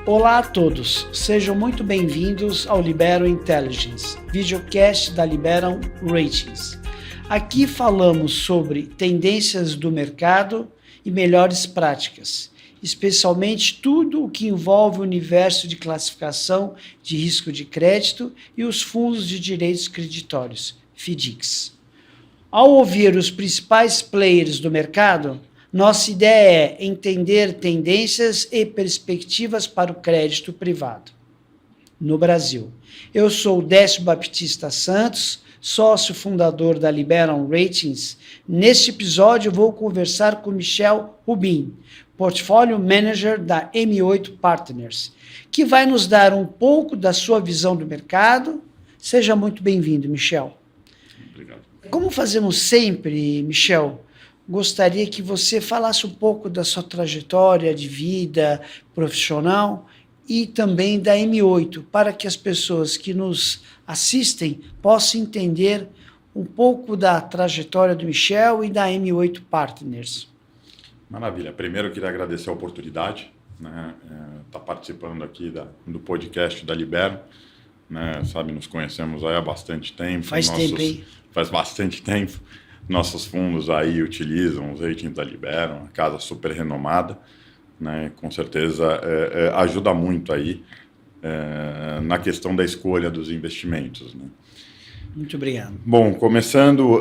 Olá a todos, sejam muito bem-vindos ao Liberum Intelligence, videocast da Liberum Ratings. Aqui falamos sobre tendências do mercado e melhores práticas, especialmente tudo o que envolve o universo de classificação de risco de crédito e os fundos de direitos creditórios, FDICs. Ao ouvir os principais players do mercado, nossa ideia é entender tendências e perspectivas para o crédito privado no Brasil. Eu sou o Décio Baptista Santos, sócio fundador da Liberum Ratings. Neste episódio, eu vou conversar com Michel Rubin, Portfólio Manager da M8 Partners, que vai nos dar um pouco da sua visão do mercado. Seja muito bem-vindo, Michel. Obrigado. Como fazemos sempre, Michel, gostaria que você falasse um pouco da sua trajetória de vida profissional e também da M8, para que as pessoas que nos assistem possam entender um pouco da trajetória do Michel e da M8 Partners. Maravilha. Primeiro, eu queria agradecer a oportunidade, né, estar participando aqui do podcast da Liberum. Né, sabe, nos conhecemos aí há bastante tempo. Faz bastante tempo. Nossos fundos aí utilizam os ratings da Liberum, uma casa super renomada, né? Com certeza ajuda muito aí na questão da escolha dos investimentos, né? Muito obrigado. Bom, começando,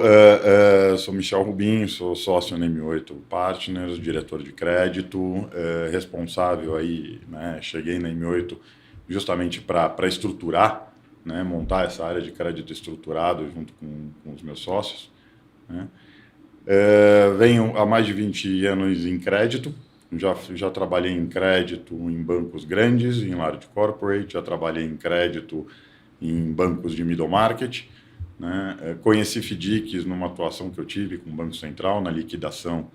sou Michel Rubin, sou sócio na M8 Partners, diretor de crédito, responsável aí, né? Cheguei na M8 justamente para estruturar, né? Montar essa área de crédito estruturado junto com os meus sócios. Né? Venho há mais de 20 anos em crédito, já trabalhei em crédito em bancos grandes, em large corporate, já trabalhei em crédito em bancos de middle market, né? Conheci FDICs numa atuação que eu tive com o Banco Central, na liquidação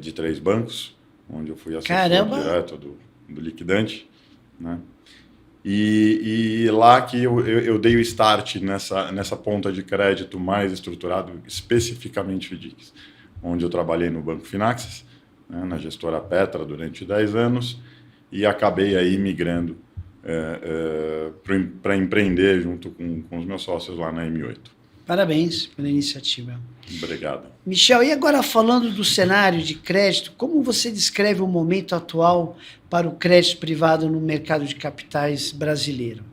de 3 bancos, onde eu fui assessor direto do liquidante, né? E lá que eu dei o start nessa ponta de crédito mais estruturado, especificamente FDICs, onde eu trabalhei no Banco Finaxis, né, na gestora Petra durante 10 anos, e acabei aí migrando para empreender junto com os meus sócios lá na M8. Parabéns pela iniciativa. Obrigado. Michel, e agora falando do cenário de crédito, como você descreve o momento atual para o crédito privado no mercado de capitais brasileiro?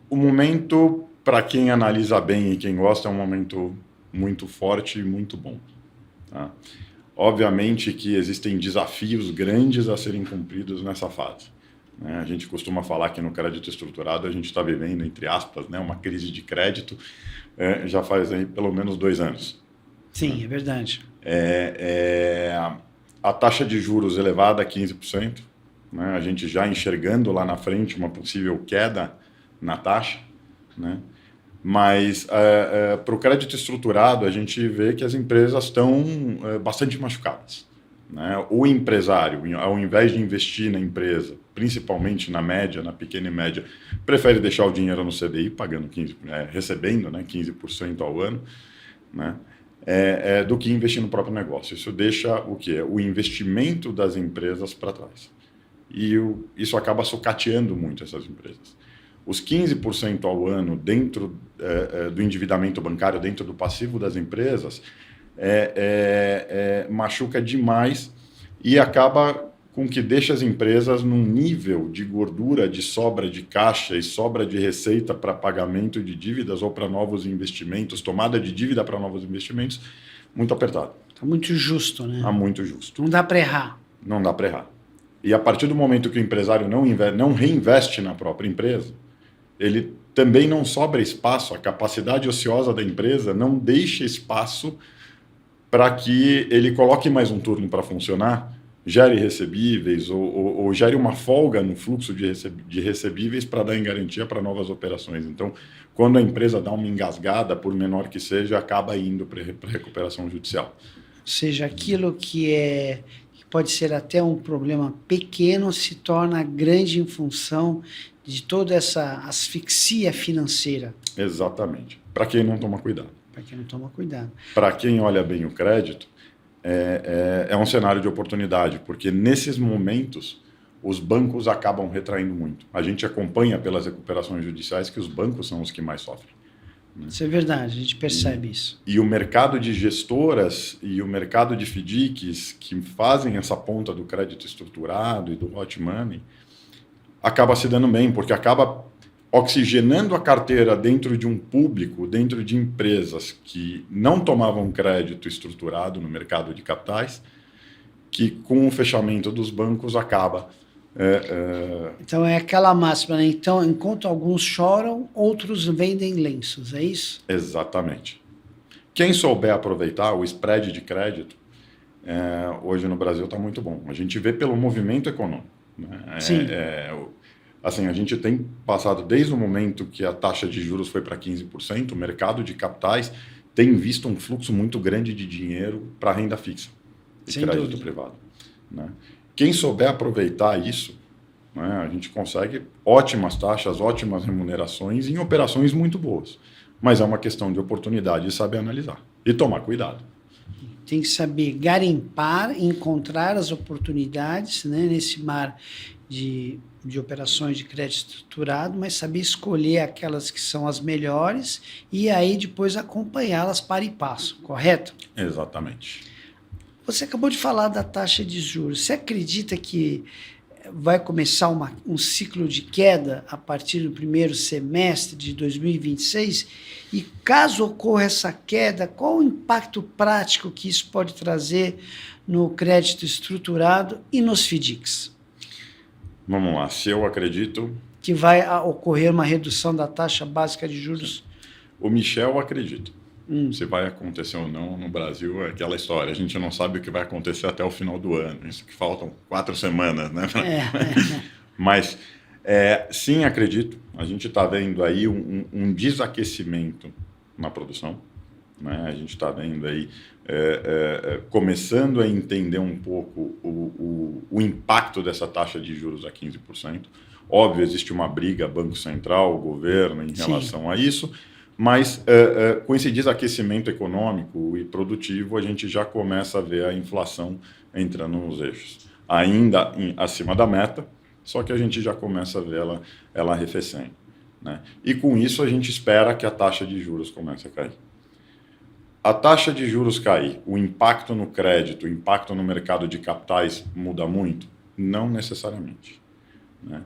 O momento, para quem analisa bem e quem gosta, é um momento muito forte e muito bom. Tá? Obviamente que existem desafios grandes a serem cumpridos nessa fase. Né? A gente costuma falar que no crédito estruturado a gente está vivendo, entre aspas, né, uma crise de crédito já faz aí pelo menos 2 anos. Sim, é verdade. A taxa de juros elevada a 15%, né? A gente já enxergando lá na frente uma possível queda na taxa, né? Mas para o crédito estruturado a gente vê que as empresas estão bastante machucadas. Né? O empresário, ao invés de investir na empresa, principalmente na média, na pequena e média, prefere deixar o dinheiro no CDI, pagando recebendo, né, 15% ao ano, né, do que investir no próprio negócio. Isso deixa o quê? O investimento das empresas para trás. E isso acaba sucateando muito essas empresas. Os 15% ao ano dentro do endividamento bancário, dentro do passivo das empresas, machuca demais e acaba com que deixa as empresas num nível de gordura, de sobra de caixa e sobra de receita para pagamento de dívidas ou para novos investimentos, tomada de dívida para novos investimentos, muito apertado. Está muito justo, né? Está muito justo. Não dá para errar. Não dá para errar. E a partir do momento que o empresário não reinveste na própria empresa, ele também não sobra espaço, a capacidade ociosa da empresa não deixa espaço para que ele coloque mais um turno para funcionar, gere recebíveis ou gere uma folga no fluxo de recebíveis para dar em garantia para novas operações. Então, quando a empresa dá uma engasgada, por menor que seja, acaba indo para recuperação judicial. Ou seja, aquilo que pode ser até um problema pequeno se torna grande em função de toda essa asfixia financeira. Exatamente. Para quem não toma cuidado. Para quem não toma cuidado. Para quem olha bem o crédito, é um cenário de oportunidade, porque nesses momentos os bancos acabam retraindo muito. A gente acompanha pelas recuperações judiciais que os bancos são os que mais sofrem. Isso é verdade, a gente percebe isso. E o mercado de gestoras e o mercado de FDICs que fazem essa ponta do crédito estruturado e do hot money acaba se dando bem, porque acaba oxigenando a carteira dentro de um público, dentro de empresas que não tomavam crédito estruturado no mercado de capitais, que com o fechamento dos bancos acaba... Então é aquela máxima, né? Então, enquanto alguns choram, outros vendem lenços, é isso? Exatamente. Quem souber aproveitar o spread de crédito, hoje no Brasil está muito bom. A gente vê pelo movimento econômico. Né? Sim. Assim, a gente tem passado desde o momento que a taxa de juros foi para 15%, o mercado de capitais tem visto um fluxo muito grande de dinheiro para renda fixa e Sem crédito dúvida. privado. Né? Quem souber aproveitar isso, né, a gente consegue ótimas taxas, ótimas remunerações em operações muito boas. Mas é uma questão de oportunidade e saber analisar e tomar cuidado. Tem que saber garimpar, encontrar as oportunidades, né, nesse mar de operações de crédito estruturado, mas saber escolher aquelas que são as melhores e aí depois acompanhá-las para e passo, correto? Exatamente. Você acabou de falar da taxa de juros. Você acredita que vai começar um ciclo de queda a partir do primeiro semestre de 2026? E caso ocorra essa queda, qual o impacto prático que isso pode trazer no crédito estruturado e nos FDICs? Vamos lá, se eu acredito... Que vai ocorrer uma redução da taxa básica de juros? O Michel acredita. Se vai acontecer ou não no Brasil é aquela história. A gente não sabe o que vai acontecer até o final do ano. Isso que faltam 4 semanas, né? Mas sim, acredito. A gente está vendo aí um desaquecimento na produção. Né? A gente está vendo aí começando a entender um pouco o impacto dessa taxa de juros a 15%. Óbvio, existe uma briga Banco Central, governo em relação a isso. Mas com esse desaquecimento econômico e produtivo, a gente já começa a ver a inflação entrando nos eixos. Ainda acima da meta, só que a gente já começa a ver ela arrefecendo. Né? E com isso a gente espera que a taxa de juros comece a cair. A taxa de juros cair, o impacto no crédito, o impacto no mercado de capitais muda muito? Não necessariamente. Né?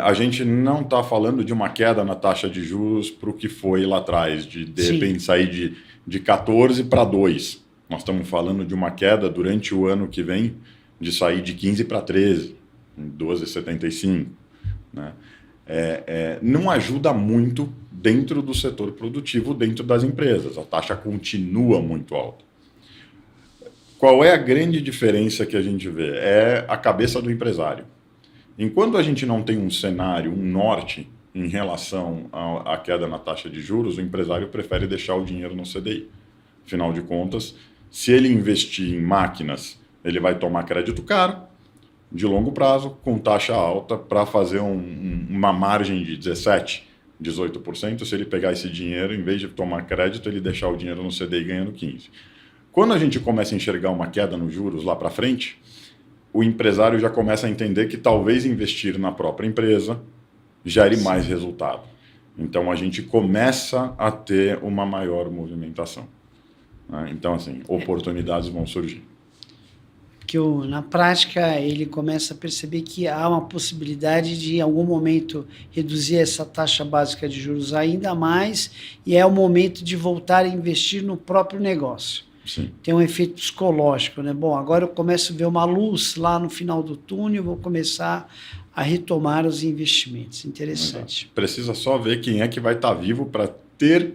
A gente não está falando de uma queda na taxa de juros para o que foi lá atrás, de repente sair de 14 para 2. Nós estamos falando de uma queda durante o ano que vem de sair de 15 para 13, 12,75. Né? Não ajuda muito dentro do setor produtivo, dentro das empresas. A taxa continua muito alta. Qual é a grande diferença que a gente vê? É a cabeça do empresário. Enquanto a gente não tem um cenário, um norte em relação à queda na taxa de juros, o empresário prefere deixar o dinheiro no CDI. Afinal de contas, se ele investir em máquinas, ele vai tomar crédito caro, de longo prazo, com taxa alta, para fazer uma margem de 17%, 18%. Se ele pegar esse dinheiro, em vez de tomar crédito, ele deixar o dinheiro no CDI ganhando 15%. Quando a gente começa a enxergar uma queda nos juros lá para frente, o empresário já começa a entender que talvez investir na própria empresa gere mais resultado. Então, a gente começa a ter uma maior movimentação. Né? Então, assim, oportunidades vão surgir. Porque na prática ele começa a perceber que há uma possibilidade de, em algum momento, reduzir essa taxa básica de juros ainda mais e é o momento de voltar a investir no próprio negócio. Sim. Tem um efeito psicológico, né? Bom, agora eu começo a ver uma luz lá no final do túnel, vou começar a retomar os investimentos. Interessante. Precisa só ver quem é que vai estar vivo para ter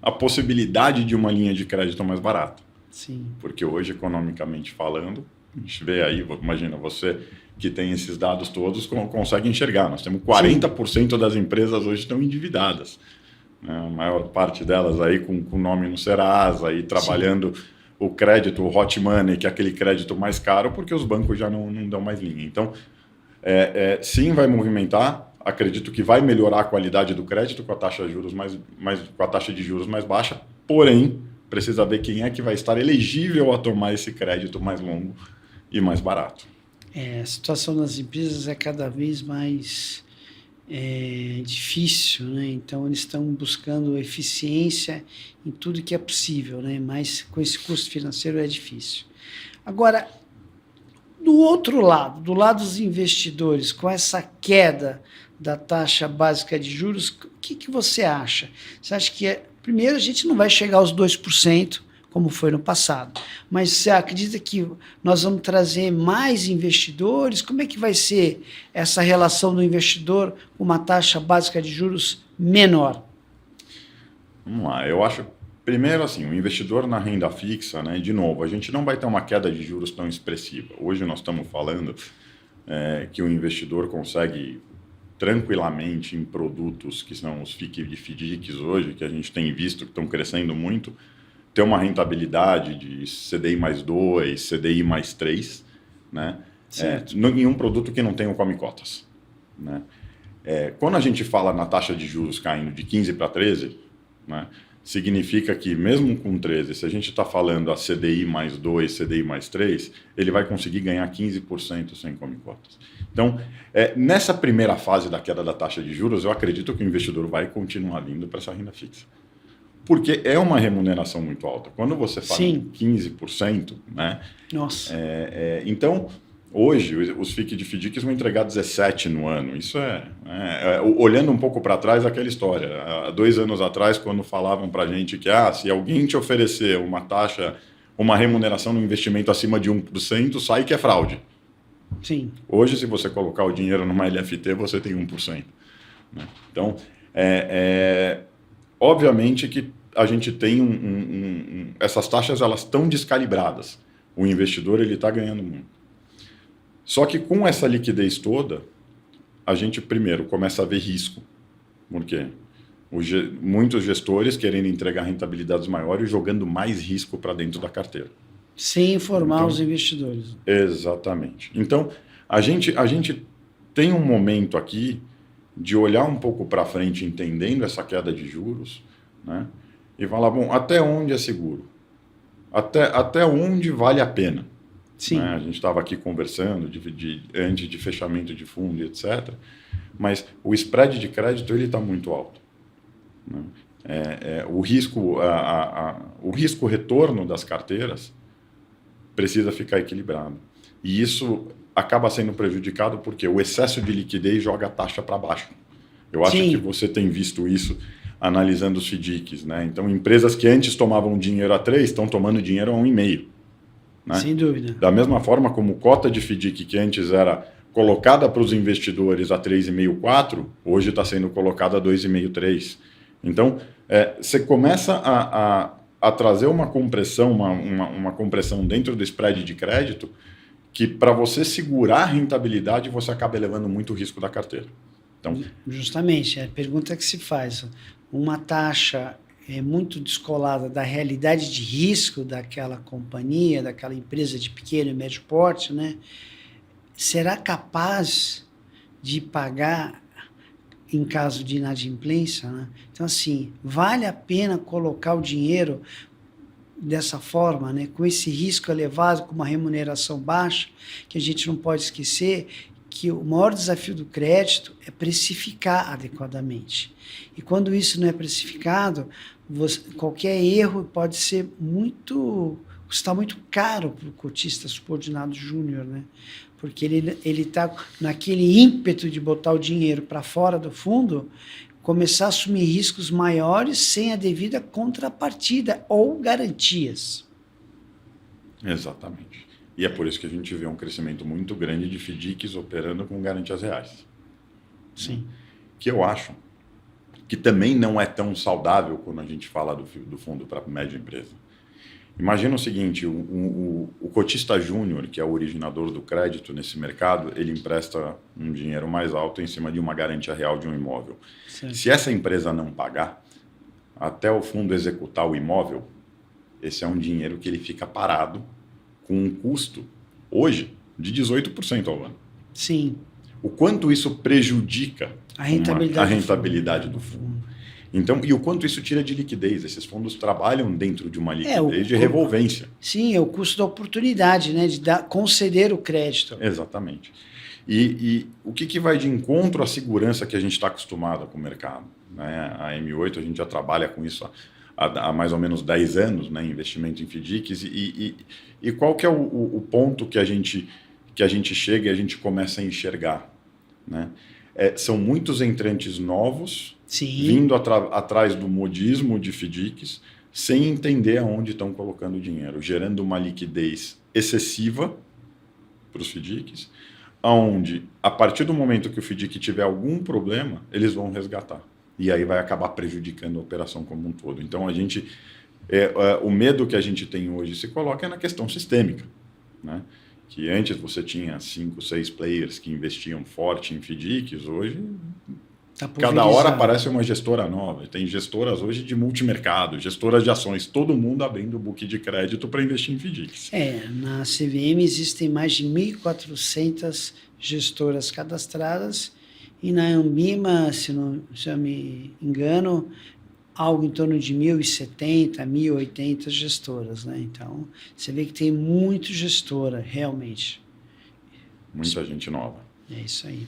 a possibilidade de uma linha de crédito mais barata. Sim. Porque hoje, economicamente falando, a gente vê aí, imagina, você que tem esses dados todos consegue enxergar. Nós temos 40% das empresas hoje estão endividadas. A maior parte delas aí com nome no Serasa e trabalhando o crédito, o hot money, que é aquele crédito mais caro, porque os bancos já não dão mais linha. Então, sim, vai movimentar. Acredito que vai melhorar a qualidade do crédito com a taxa de juros com a taxa de juros mais baixa, porém, precisa ver quem é que vai estar elegível a tomar esse crédito mais longo e mais barato. A situação das empresas é cada vez mais difícil, né? Então eles estão buscando eficiência em tudo que é possível, né? Mas com esse custo financeiro é difícil. Agora, do outro lado, do lado dos investidores, com essa queda da taxa básica de juros, o que você acha? Você acha que, primeiro, a gente não vai chegar aos 2%, como foi no passado, mas você acredita que nós vamos trazer mais investidores? Como é que vai ser essa relação do investidor com uma taxa básica de juros menor? Vamos lá, eu acho, primeiro assim, o investidor na renda fixa, né, de novo, a gente não vai ter uma queda de juros tão expressiva. Hoje nós estamos falando que o investidor consegue tranquilamente em produtos que são os FIC e FDICs hoje, que a gente tem visto que estão crescendo muito, ter uma rentabilidade de CDI mais 2, CDI mais 3, né? Em um produto que não tem o come cotas. Né? Quando a gente fala na taxa de juros caindo de 15 para 13, né, significa que mesmo com 13, se a gente está falando a CDI mais 2, CDI mais 3, ele vai conseguir ganhar 15% sem come cotas. Então, nessa primeira fase da queda da taxa de juros, eu acredito que o investidor vai continuar vindo para essa renda fixa. Porque é uma remuneração muito alta. Quando você fala em 15%, né? Nossa. Então, hoje, os FIC de FDICs vão entregar 17% no ano. Isso olhando um pouco para trás, aquela história. Há 2 anos atrás, quando falavam para a gente que se alguém te oferecer uma taxa, uma remuneração no investimento acima de 1%, sai que é fraude. Sim. Hoje, se você colocar o dinheiro numa LFT, você tem 1%. Né? Então, obviamente que a gente tem essas taxas, elas estão descalibradas. O investidor ele está ganhando muito. Só que com essa liquidez toda, a gente primeiro começa a ver risco. Por quê? Muitos gestores querendo entregar rentabilidades maiores e jogando mais risco para dentro da carteira. Sem informar os investidores. Exatamente. Então, a gente tem um momento aqui de olhar um pouco para frente, entendendo essa queda de juros, né? E falar, bom, até onde é seguro? Até onde vale a pena? Sim. Né? A gente estava aqui conversando antes de fechamento de fundo, etc. Mas o spread de crédito ele está muito alto. Né? O risco-retorno das carteiras precisa ficar equilibrado. E isso acaba sendo prejudicado porque o excesso de liquidez joga a taxa para baixo. Eu acho que você tem visto isso analisando os FDICs. Né? Então, empresas que antes tomavam dinheiro a 3 estão tomando dinheiro a 1,5. Né? Sem dúvida. Da mesma forma como cota de FDIC que antes era colocada para os investidores a 3,5, 4, hoje está sendo colocada a 2,5, 3. Então, você começa a trazer uma compressão, uma compressão dentro do spread de crédito que, para você segurar a rentabilidade, você acaba elevando muito o risco da carteira. Então, justamente, a pergunta que se faz, uma taxa muito descolada da realidade de risco daquela companhia, daquela empresa de pequeno e médio porte, né, será capaz de pagar em caso de inadimplência? Né? Então, assim, vale a pena colocar o dinheiro dessa forma, né, com esse risco elevado, com uma remuneração baixa, que a gente não pode esquecer que o maior desafio do crédito é precificar adequadamente. E quando isso não é precificado, qualquer erro pode ser custar muito caro para o cotista subordinado júnior, né? Porque ele está naquele ímpeto de botar o dinheiro para fora do fundo, começar a assumir riscos maiores sem a devida contrapartida ou garantias. Exatamente. E é por isso que a gente vê um crescimento muito grande de FDICs operando com garantias reais. Sim. Que eu acho que também não é tão saudável quando a gente fala do fundo para média empresa. Imagina o seguinte, o cotista júnior, que é o originador do crédito nesse mercado, ele empresta um dinheiro mais alto em cima de uma garantia real de um imóvel. Sim. Se essa empresa não pagar, até o fundo executar o imóvel, esse é um dinheiro que ele fica parado com um custo, hoje, de 18% ao ano. Sim. O quanto isso prejudica a rentabilidade do fundo. Então, e o quanto isso tira de liquidez? Esses fundos trabalham dentro de uma liquidez de revolvência. Sim, é o custo da oportunidade, né, de conceder o crédito. Exatamente. E o que vai de encontro à segurança que a gente está acostumado com o mercado? Né? A M8, a gente já trabalha com isso há mais ou menos 10 anos, né? Investimento em FDICs. E qual que é o ponto que a gente chega e a gente começa a enxergar? Né? São muitos entrantes novos, Sim, vindo atrás do modismo de FDICs, sem entender aonde estão colocando o dinheiro, gerando uma liquidez excessiva para os FDICs, onde, a partir do momento que o FDIC tiver algum problema, eles vão resgatar. E aí vai acabar prejudicando a operação como um todo. Então, o medo que a gente tem hoje se coloca na questão sistêmica. Né? Que antes você tinha 5, 6 players que investiam forte em FDICs, hoje cada hora aparece uma gestora nova. Tem gestoras hoje de multimercado, gestoras de ações, todo mundo abrindo o book de crédito para investir em FDICs. Na CVM existem mais de 1.400 gestoras cadastradas e na Ambima, se eu me engano, algo em torno de 1.070, 1.080 gestoras. Né? Então, você vê que tem muito gestora, realmente. Muita gente nova. É isso aí.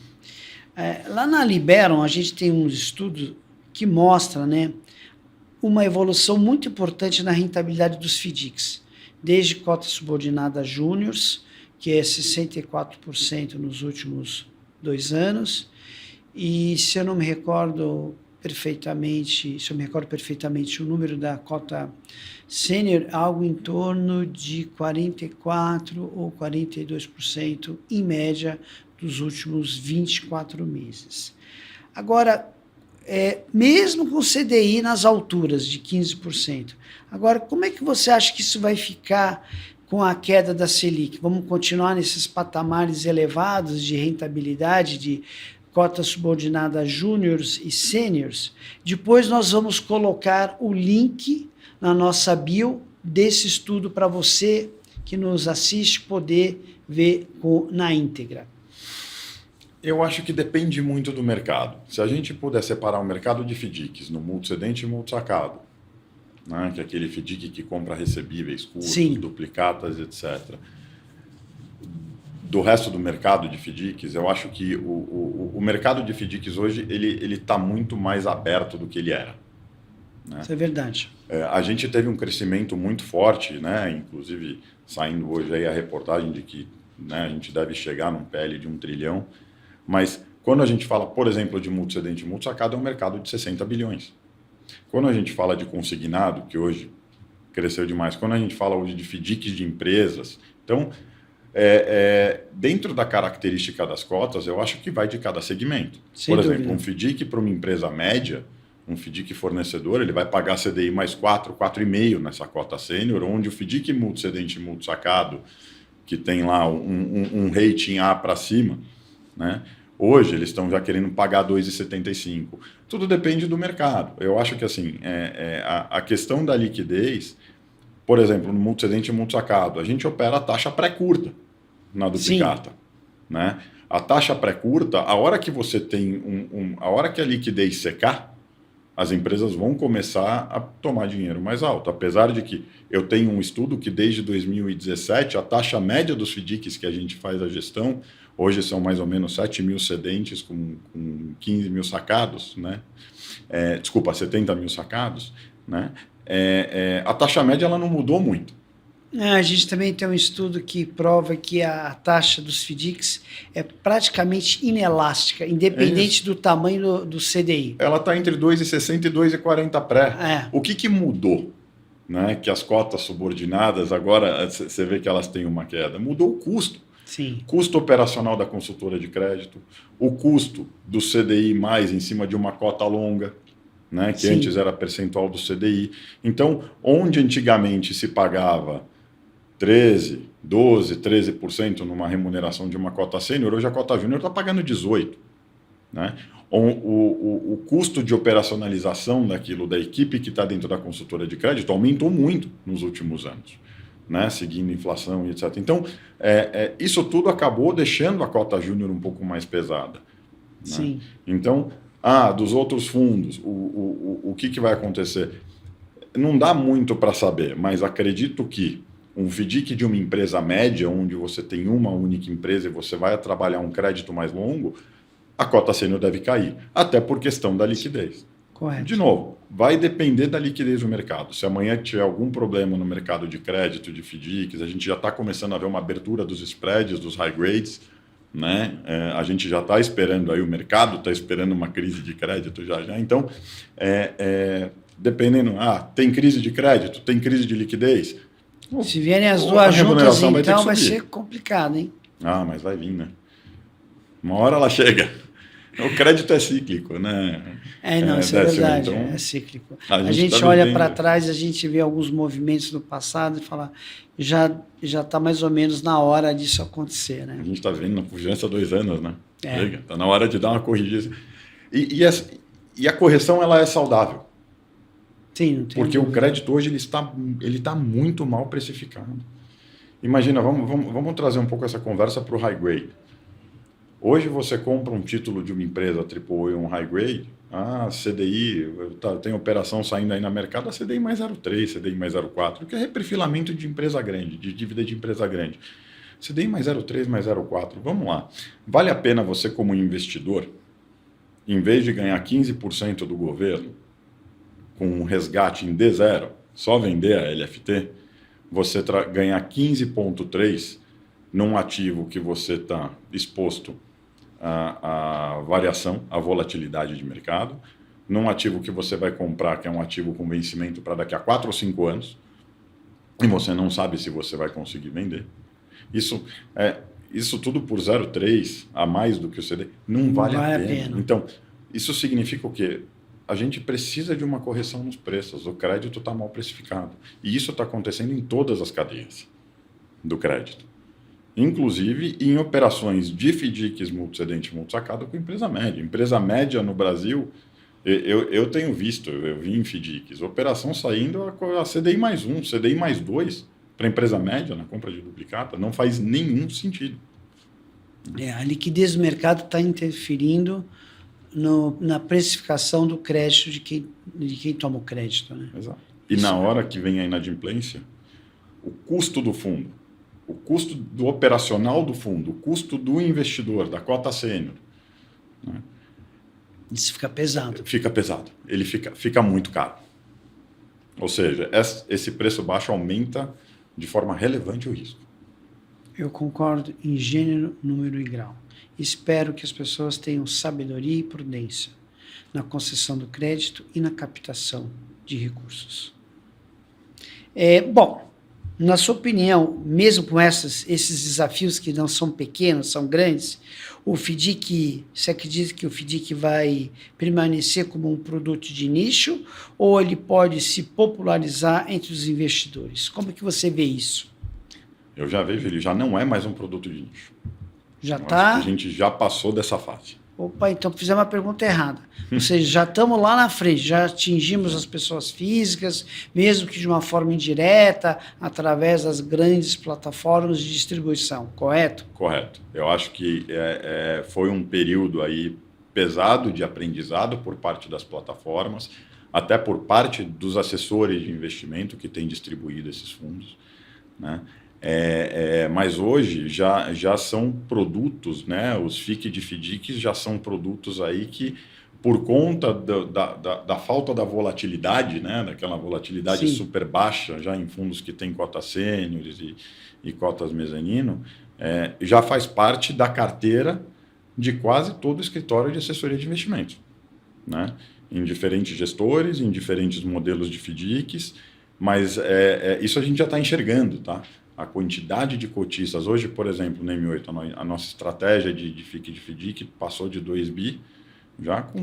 Lá na Liberum, a gente tem um estudo que mostra, né, uma evolução muito importante na rentabilidade dos FDICs, desde cota subordinada júniors, que é 64% nos últimos 2 anos, e se eu recordo perfeitamente o número da cota sênior, algo em torno de 44% ou 42% em média dos últimos 24 meses. Agora, mesmo com o CDI nas alturas de 15%, agora, como é que você acha que isso vai ficar com a queda da Selic? Vamos continuar nesses patamares elevados de rentabilidade, de cotas subordinadas júniors e sêniors? Depois nós vamos colocar o link na nossa bio desse estudo para você que nos assiste poder ver na íntegra. Eu acho que depende muito do mercado. Se a gente puder separar o mercado de FDICs no multicedente e multisacado, né, que é aquele FDIC que compra recebíveis, custos, duplicatas, etc., do resto do mercado de FDICs, eu acho que o mercado de FDICs hoje ele está muito mais aberto do que ele era. Né? Isso é verdade. A gente teve um crescimento muito forte, né? Inclusive saindo hoje aí a reportagem de que, né, a gente deve chegar num PL de 1 trilhão, mas quando a gente fala, por exemplo, de multicedente e multisacado, é um mercado de 60 bilhões. Quando a gente fala de consignado, que hoje cresceu demais, quando a gente fala hoje de FDICs de empresas, então, dentro da característica das cotas, eu acho que vai de cada segmento. Sem por dúvida. exemplo, um FDIC para uma empresa média, um FDIC fornecedor, ele vai pagar CDI mais 4, 4,5 nessa cota sênior, onde o FDIC multicedente e multisacado, que tem lá um rating A para cima, né? Hoje eles estão já querendo pagar 2,75. Tudo depende do mercado. Eu acho que assim, a questão da liquidez, por exemplo, no multicedente e multisacado, a gente opera a taxa pré-curta na duplicata. Né? A taxa pré-curta, a hora que você tem a hora que a liquidez secar, as empresas vão começar a tomar dinheiro mais alto. Apesar de que eu tenho um estudo que desde 2017, a taxa média dos FDICs que a gente faz a gestão, hoje são mais ou menos 7 mil cedentes com 15 mil sacados, né? 70 mil sacados, né? A taxa média ela não mudou muito. A gente também tem um estudo que prova que a taxa dos FDICs é praticamente inelástica, independente do tamanho do CDI. Ela está entre 2,60 e 2,40 pré. O que mudou? Né? Que as cotas subordinadas, agora você vê que elas têm uma queda. Mudou o custo. Sim. Custo operacional da consultora de crédito, o custo do CDI mais em cima de uma cota longa, né? Que antes era percentual do CDI. Então, onde antigamente se pagava 13%, 12%, 13% numa remuneração de uma cota sênior, hoje a cota júnior está pagando 18%. Né? O custo de operacionalização daquilo, da equipe que está dentro da consultora de crédito, aumentou muito nos últimos anos, né? Seguindo inflação e etc. Então, isso tudo acabou deixando a cota júnior um pouco mais pesada. Né? Sim. Então, dos outros fundos, o que vai acontecer? Não dá muito para saber, mas acredito que um FDIC de uma empresa média, onde você tem uma única empresa e você vai trabalhar um crédito mais longo, a cota sênior deve cair, até por questão da liquidez. Correto. De novo, vai depender da liquidez do mercado. Se amanhã tiver algum problema no mercado de crédito, de FDICs, a gente já está começando a ver uma abertura dos spreads, dos high grades, né? A gente já está esperando aí, o mercado está esperando uma crise de crédito já. Então, dependendo, tem crise de crédito, tem crise de liquidez. Se vierem as duas juntas, então vai ser complicado, hein? Mas vai vir, né? Uma hora ela chega. O crédito é cíclico, né? Isso é verdade, então, é cíclico. A gente olha para trás, a gente vê alguns movimentos do passado e fala, já está mais ou menos na hora disso acontecer, né? A gente está vendo na pujança há 2 anos, né? Está na hora de dar uma corrigida. E a correção, ela é saudável. Sim, não tem porque dúvida. O crédito hoje ele está muito mal precificado. Imagina, vamos trazer um pouco essa conversa para o high grade. Hoje você compra um título de uma empresa AAA, um high grade, CDI, tem operação saindo aí na mercado, a CDI mais 0,3, CDI mais 0,4, que é reperfilamento de empresa grande, de dívida de empresa grande. CDI mais 0,3, mais 0,4, vamos lá. Vale a pena você, como investidor, em vez de ganhar 15% do governo, com um resgate em D0, só vender a LFT, você ganhar 15,3% num ativo que você está exposto à variação, à volatilidade de mercado, num ativo que você vai comprar, que é um ativo com vencimento para daqui a 4 ou 5 anos, e você não sabe se você vai conseguir vender. Isso tudo por 0,3 a mais do que o CD, não vale a pena. Então, isso significa o quê? A gente precisa de uma correção nos preços, o crédito está mal precificado. E isso está acontecendo em todas as cadeias do crédito. Inclusive em operações de FDICs multicedente multisacado com empresa média. Empresa média no Brasil, eu tenho visto, eu vi em FDICs, operação saindo a CDI mais 1, CDI mais 2 para empresa média na compra de duplicata, não faz nenhum sentido. A liquidez do mercado está interferindo na precificação do crédito de quem toma o crédito. Né? Exato. E na hora que vem a inadimplência, o custo do fundo, o custo do operacional do fundo, o custo do investidor, da cota sênior. Né? Isso fica pesado. Fica pesado. Ele fica muito caro. Ou seja, esse preço baixo aumenta de forma relevante o risco. Eu concordo em gênero, número e grau. Espero que as pessoas tenham sabedoria e prudência na concessão do crédito e na captação de recursos. Bom, na sua opinião, mesmo com esses desafios que não são pequenos, são grandes, você acredita que o FDIC vai permanecer como um produto de nicho ou ele pode se popularizar entre os investidores? Como que você vê isso? Eu já vejo, ele já não é mais um produto de nicho. Já está? A gente já passou dessa fase. Opa, então fizemos uma pergunta errada. Ou seja, já estamos lá na frente, já atingimos as pessoas físicas, mesmo que de uma forma indireta, através das grandes plataformas de distribuição, correto? Correto. Eu acho que foi um período aí pesado de aprendizado por parte das plataformas, até por parte dos assessores de investimento que têm distribuído esses fundos, né? Mas hoje já são produtos, né? Os FIC de FDICs já são produtos aí que, por conta da falta da volatilidade, né? Daquela volatilidade Sim. super baixa, já em fundos que têm cotas sêniores e cotas mezanino, já faz parte da carteira de quase todo o escritório de assessoria de investimentos, né? Em diferentes gestores, em diferentes modelos de FDICs, mas isso a gente já está enxergando, tá? A quantidade de cotistas. Hoje, por exemplo, no M8, a nossa estratégia de FIC de FDIC passou de 2 bi, já com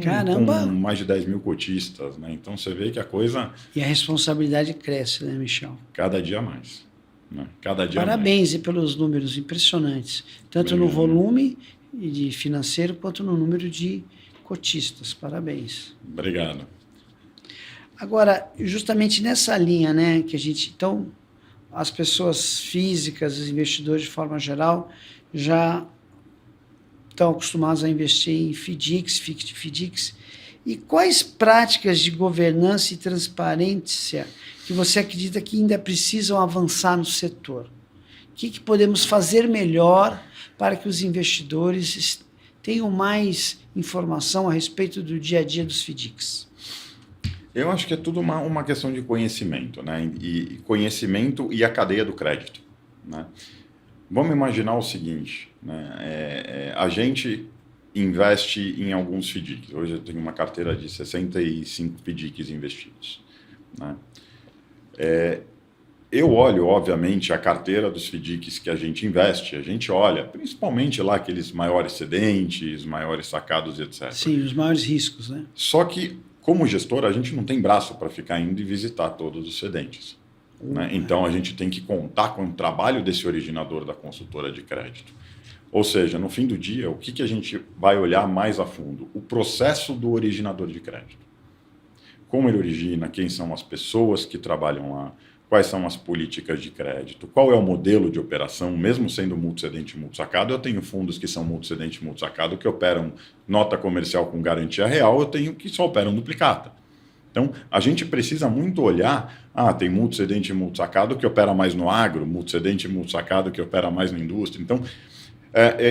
mais de 10 mil cotistas. Né? Então, você vê que a coisa... E a responsabilidade cresce, né, Michel? Cada dia mais. Né? Cada dia Parabéns mais. Pelos números impressionantes, tanto no volume de financeiro quanto no número de cotistas. Parabéns. Obrigado. Agora, justamente nessa linha, né, que a gente... Então, as pessoas físicas, os investidores de forma geral, já estão acostumados a investir em FDICs. E quais práticas de governança e transparência que você acredita que ainda precisam avançar no setor? O que podemos fazer melhor para que os investidores tenham mais informação a respeito do dia a dia dos FDICs? Eu acho que é tudo uma questão de conhecimento, né? E conhecimento e a cadeia do crédito, né? Vamos imaginar o seguinte, né? A gente investe em alguns FDICs. Hoje eu tenho uma carteira de 65 FDICs investidos, né? Eu olho, obviamente, a carteira dos FDICs que a gente olha principalmente lá aqueles maiores cedentes, maiores sacados, etc. Sim, os maiores riscos, né? Só que, como gestor, a gente não tem braço para ficar indo e visitar todos os cedentes, né? Então, a gente tem que contar com o trabalho desse originador da consultora de crédito. Ou seja, no fim do dia, o que a gente vai olhar mais a fundo? O processo do originador de crédito. Como ele origina, quem são as pessoas que trabalham lá, quais são as políticas de crédito, qual é o modelo de operação, mesmo sendo multicedente e multisacado. Eu tenho fundos que são multicedente e multisacado que operam nota comercial com garantia real, eu tenho que só operam duplicata. Então, a gente precisa muito olhar, tem multicedente e multisacado que opera mais no agro, multicedente e multisacado que opera mais na indústria. Então,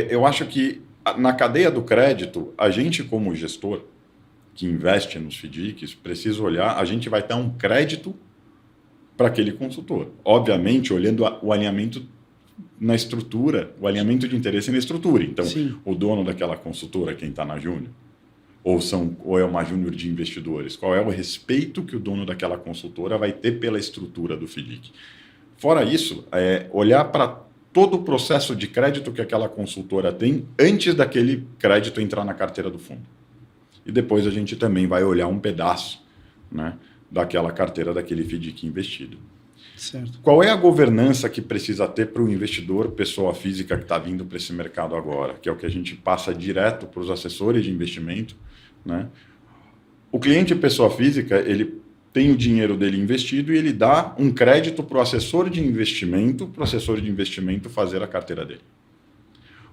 eu acho que na cadeia do crédito, a gente como gestor que investe nos FDICs, precisa olhar, a gente vai dar um crédito para aquele consultor. Obviamente, olhando o alinhamento na estrutura, o alinhamento de interesse na estrutura. Então, sim, o dono daquela consultora, quem está na Júnior, ou é uma Júnior de investidores, qual é o respeito que o dono daquela consultora vai ter pela estrutura do FDIC. Fora isso, olhar para todo o processo de crédito que aquela consultora tem antes daquele crédito entrar na carteira do fundo. E depois a gente também vai olhar um pedaço, né, daquela carteira, daquele FDIC investido. Certo. Qual é a governança que precisa ter para o investidor, pessoa física que está vindo para esse mercado agora? Que é o que a gente passa direto para os assessores de investimento, né? O cliente pessoa física, ele tem o dinheiro dele investido e ele dá um crédito para o assessor de investimento fazer a carteira dele.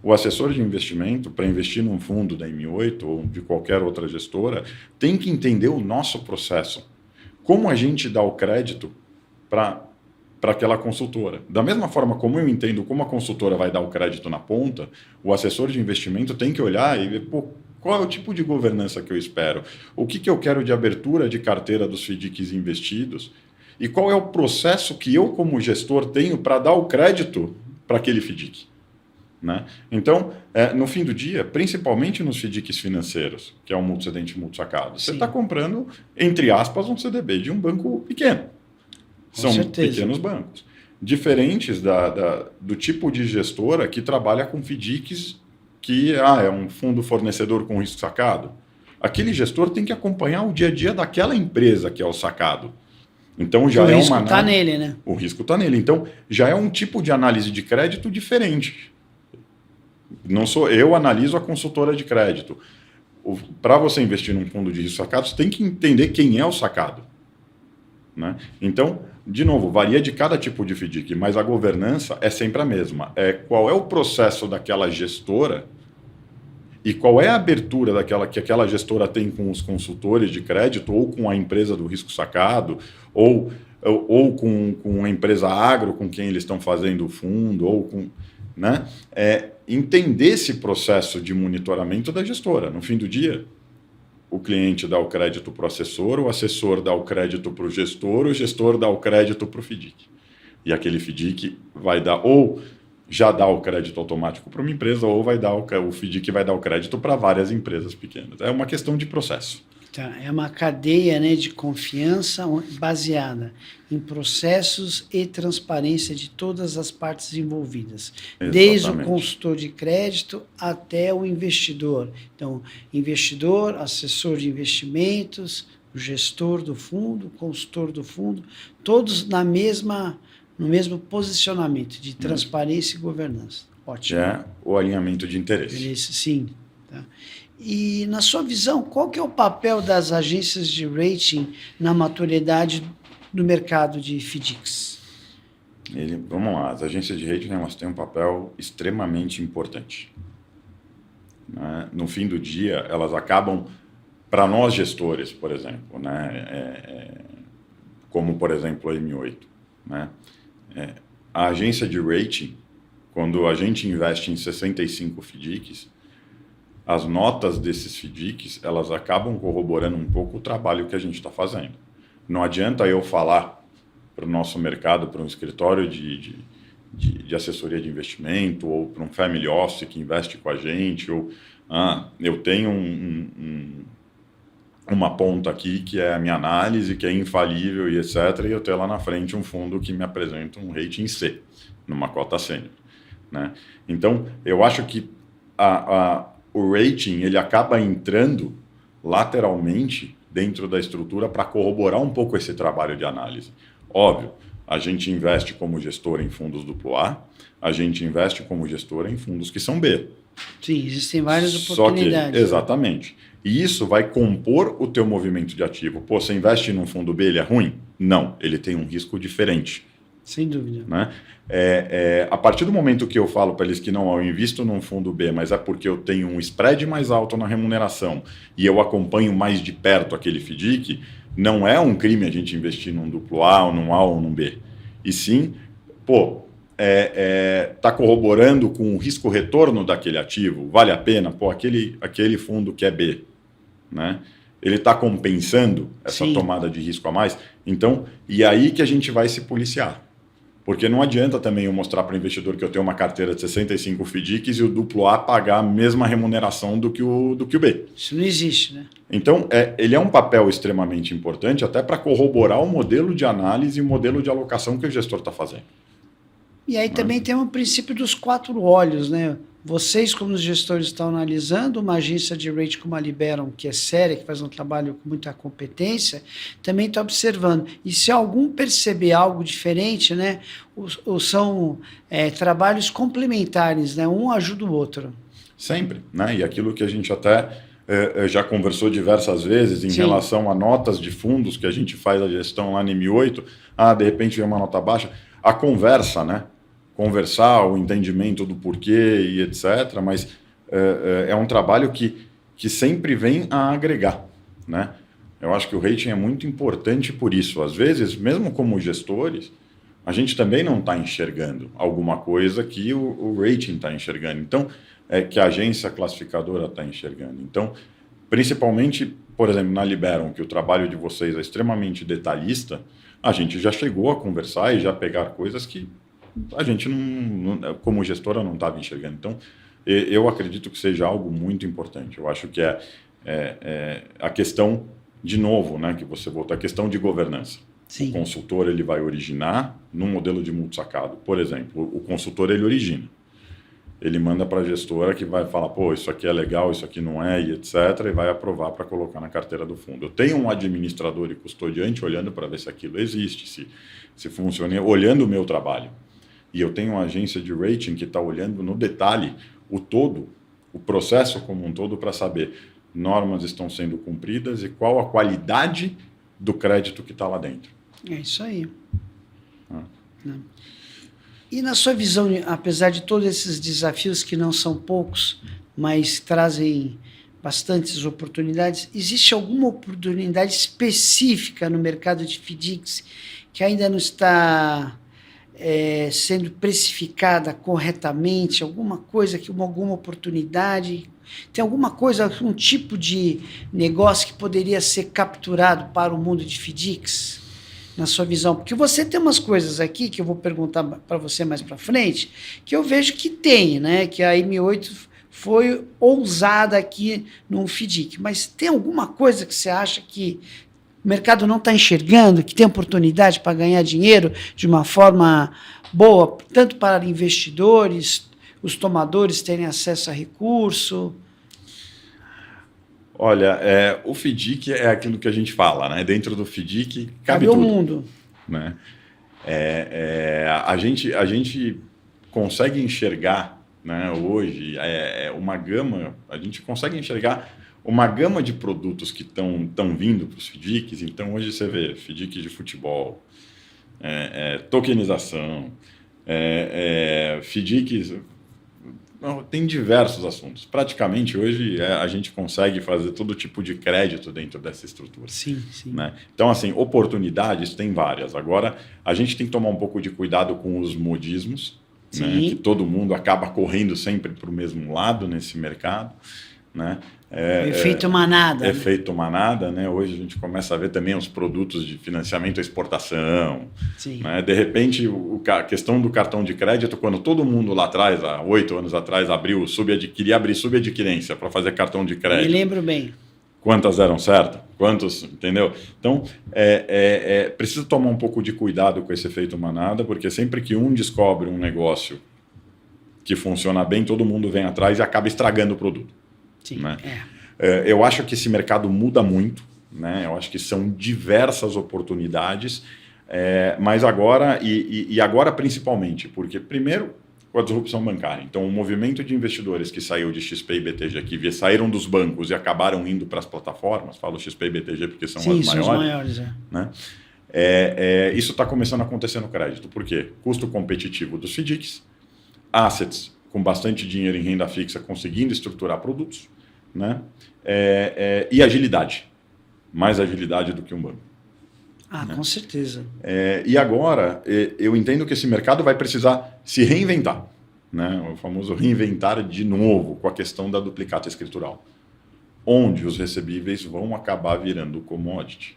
O assessor de investimento, para investir num fundo da M8 ou de qualquer outra gestora, tem que entender o nosso processo. Como a gente dá o crédito para aquela consultora. Da mesma forma como eu entendo como a consultora vai dar o crédito na ponta, o assessor de investimento tem que olhar e ver, qual é o tipo de governança que eu espero? O que eu quero de abertura de carteira dos FDICs investidos? E qual é o processo que eu, como gestor, tenho para dar o crédito para aquele FDIC? Né? Então, no fim do dia, principalmente nos FDICs financeiros, que é um multicedente e multisacado, você está comprando, entre aspas, um CDB de um banco pequeno. São pequenos bancos. Diferentes do tipo de gestora que trabalha com FDICs que é um fundo fornecedor com risco sacado. Aquele gestor tem que acompanhar o dia a dia daquela empresa que é o sacado. Então, já o risco está nele, né? O risco está nele. Então, já é um tipo de análise de crédito diferente. Não sou eu, analiso a consultora de crédito. Para você investir num fundo de risco sacado, você tem que entender quem é o sacado, né? Então, de novo, varia de cada tipo de FDIC, mas a governança é sempre a mesma. Qual é o processo daquela gestora e qual é a abertura que aquela gestora tem com os consultores de crédito ou com a empresa do risco sacado ou com a empresa agro com quem eles estão fazendo o fundo, ou com... Né? Entender esse processo de monitoramento da gestora. No fim do dia, o cliente dá o crédito para o assessor dá o crédito para o gestor dá o crédito para o FDIC. E aquele FDIC vai dar, ou já dá o crédito automático para uma empresa, ou o FDIC vai dar o crédito para várias empresas pequenas. É uma questão de processo. Tá, é uma cadeia, né, de confiança baseada em processos e transparência de todas as partes envolvidas. Exatamente. Desde o consultor de crédito até o investidor. Então, investidor, assessor de investimentos, o gestor do fundo, o consultor do fundo, todos no mesmo posicionamento de transparência e governança. Ótimo. É o alinhamento de interesse. Sim. Tá. E, na sua visão, qual que é o papel das agências de rating na maturidade do mercado de FDICs? Vamos lá, as agências de rating, elas têm um papel extremamente importante. né? No fim do dia, elas acabam, para nós gestores, por exemplo, né? Como, por exemplo, a M8, né? A agência de rating, quando a gente investe em 65 FDICs, as notas desses FDICs, elas acabam corroborando um pouco o trabalho que a gente está fazendo. Não adianta eu falar para o nosso mercado, para um escritório de assessoria de investimento, ou para um family office que investe com a gente, ou eu tenho uma ponta aqui que é a minha análise, que é infalível e etc., e eu tenho lá na frente um fundo que me apresenta um rating C, numa cota sênior, né? Então, eu acho que o rating ele acaba entrando lateralmente dentro da estrutura para corroborar um pouco esse trabalho de análise. Óbvio, a gente investe como gestor em fundos AA, a gente investe como gestor em fundos que são B. Sim, existem várias oportunidades. Exatamente. E isso vai compor o teu movimento de ativo. Pô, você investe num fundo B, ele é ruim? Não, ele tem um risco diferente. Sem dúvida. Né? A partir do momento que eu falo para eles que não, eu invisto num fundo B, mas é porque eu tenho um spread mais alto na remuneração e eu acompanho mais de perto aquele FDIC, não é um crime a gente investir num AA, ou num A ou num B. E sim, tá corroborando com o risco-retorno daquele ativo, vale a pena? Pô, aquele fundo que é B, né? Ele está compensando essa tomada de risco a mais? Então, e aí que a gente vai se policiar. Porque não adianta também eu mostrar para o investidor que eu tenho uma carteira de 65 FDICs e o AA pagar a mesma remuneração do que o B. Isso não existe, né? Então, ele é um papel extremamente importante até para corroborar o modelo de análise e o modelo de alocação que o gestor está fazendo. E aí também tem o princípio dos 4 olhos, né? Vocês, como os gestores, estão analisando, uma agência de rating como a Liberum, que é séria, que faz um trabalho com muita competência, também está observando. E se algum perceber algo diferente, né, são trabalhos complementares, né? Um ajuda o outro. Sempre, né? E aquilo que a gente até já conversou diversas vezes em relação a notas de fundos que a gente faz a gestão lá no M8, de repente vem uma nota baixa, a conversa, né? Conversar, o entendimento do porquê e etc., mas é um trabalho que sempre vem a agregar, né? Eu acho que o rating é muito importante por isso. Às vezes, mesmo como gestores, a gente também não está enxergando alguma coisa que o rating está enxergando. Então, que a agência classificadora está enxergando. Então, principalmente, por exemplo, na Liberum, que o trabalho de vocês é extremamente detalhista, a gente já chegou a conversar e já pegar coisas que a gente, como gestora, não estava enxergando. Então, eu acredito que seja algo muito importante. Eu acho que a questão, de novo, né, que você voltou, a questão de governança. Sim. O consultor ele vai originar num modelo de multisacado. Por exemplo, o consultor ele origina. Ele manda para a gestora que vai falar, pô, isso aqui é legal, isso aqui não é, e etc., e vai aprovar para colocar na carteira do fundo. Eu tenho um administrador e custodiante olhando para ver se aquilo existe, se funciona, olhando o meu trabalho. E eu tenho uma agência de rating que está olhando no detalhe o todo, o processo como um todo, para saber normas estão sendo cumpridas e qual a qualidade do crédito que está lá dentro. É isso aí. E na sua visão, apesar de todos esses desafios que não são poucos, mas trazem bastantes oportunidades, existe alguma oportunidade específica no mercado de FDICs que ainda não está sendo precificada corretamente? Alguma coisa, alguma oportunidade? Tem alguma coisa, um tipo de negócio que poderia ser capturado para o mundo de FDICs, na sua visão? Porque você tem umas coisas aqui que eu vou perguntar para você mais para frente, que eu vejo que tem, né? Que a M8 foi ousada aqui no FDIC, mas tem alguma coisa que você acha que o mercado não está enxergando, que tem oportunidade para ganhar dinheiro de uma forma boa, tanto para investidores, os tomadores terem acesso a recurso? Olha, o FDIC é aquilo que a gente fala, né? Dentro do FDIC cabe tudo. O mundo. Né? A gente consegue enxergar, né, hoje uma gama, a gente consegue enxergar uma gama de produtos que estão vindo para os FDICs. Então, hoje você vê FDIC de futebol, tokenização, FDICs, tem diversos assuntos. Praticamente, hoje, a gente consegue fazer todo tipo de crédito dentro dessa estrutura. Sim, sim. Né? Então, assim, oportunidades tem várias. Agora, a gente tem que tomar um pouco de cuidado com os modismos, né? Que todo mundo acaba correndo sempre para o mesmo lado nesse mercado. Né? Efeito manada. Efeito manada, né? Hoje a gente começa a ver também os produtos de financiamento à exportação. Sim. Né? De repente, a questão do cartão de crédito, quando todo mundo lá atrás, há 8 anos atrás, queria abrir subadquirência para fazer cartão de crédito. Me lembro bem. Quantas eram certas? Quantos, entendeu? Então, precisa tomar um pouco de cuidado com esse efeito manada, porque sempre que um descobre um negócio que funciona bem, todo mundo vem atrás e acaba estragando o produto. Sim, né? Eu acho que esse mercado muda muito, né? Eu acho que são diversas oportunidades, mas agora, e agora principalmente, porque primeiro com a disrupção bancária. Então, o movimento de investidores que saiu de XP e BTG, que saíram dos bancos e acabaram indo para as plataformas, falo XP e BTG porque são as maiores. Sim, são os maiores, né? Isso está começando a acontecer no crédito. Por quê? Custo competitivo dos FDICs, assets com bastante dinheiro em renda fixa conseguindo estruturar produtos, né? E agilidade. Mais agilidade do que um banco. Com certeza. E agora, eu entendo que esse mercado vai precisar se reinventar. Né? O famoso reinventar de novo com a questão da duplicata escritural. Onde os recebíveis vão acabar virando commodity.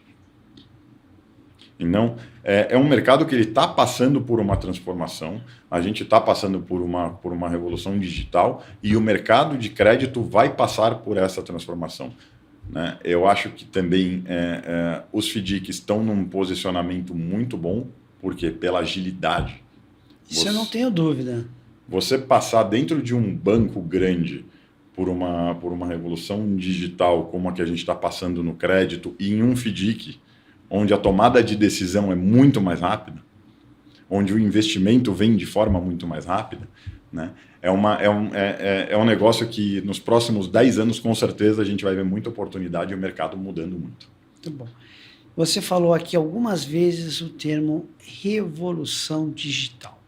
Então, é um mercado que ele está passando por uma transformação, a gente está passando por uma revolução digital e o mercado de crédito vai passar por essa transformação. Né? Eu acho que também os FDICs estão num posicionamento muito bom, porque pela agilidade. Isso eu não tenho dúvida. Você passar dentro de um banco grande por uma revolução digital como a que a gente está passando no crédito e em um FDIC, onde a tomada de decisão é muito mais rápida, onde o investimento vem de forma muito mais rápida, né? É um negócio que nos próximos 10 anos, com certeza, a gente vai ver muita oportunidade e o mercado mudando muito. Muito bom. Você falou aqui algumas vezes o termo revolução digital.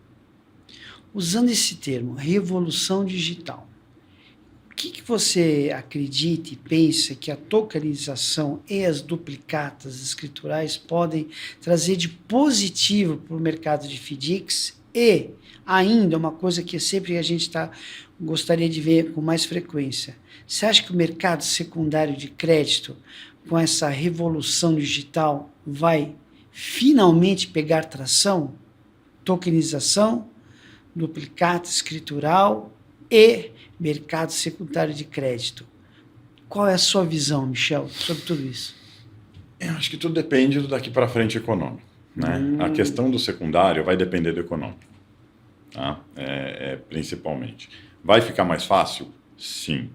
Usando esse termo, revolução digital, o que você acredita e pensa que a tokenização e as duplicatas escriturais podem trazer de positivo para o mercado de FDICs e ainda uma coisa que sempre a gente gostaria de ver com mais frequência. Você acha que o mercado secundário de crédito, com essa revolução digital, vai finalmente pegar tração? Tokenização, duplicata escritural e mercado secundário de crédito. Qual é a sua visão, Michel, sobre tudo isso? Eu acho que tudo depende do daqui para frente econômico. Né? A questão do secundário vai depender do econômico. Tá? Principalmente. Vai ficar mais fácil? Sim.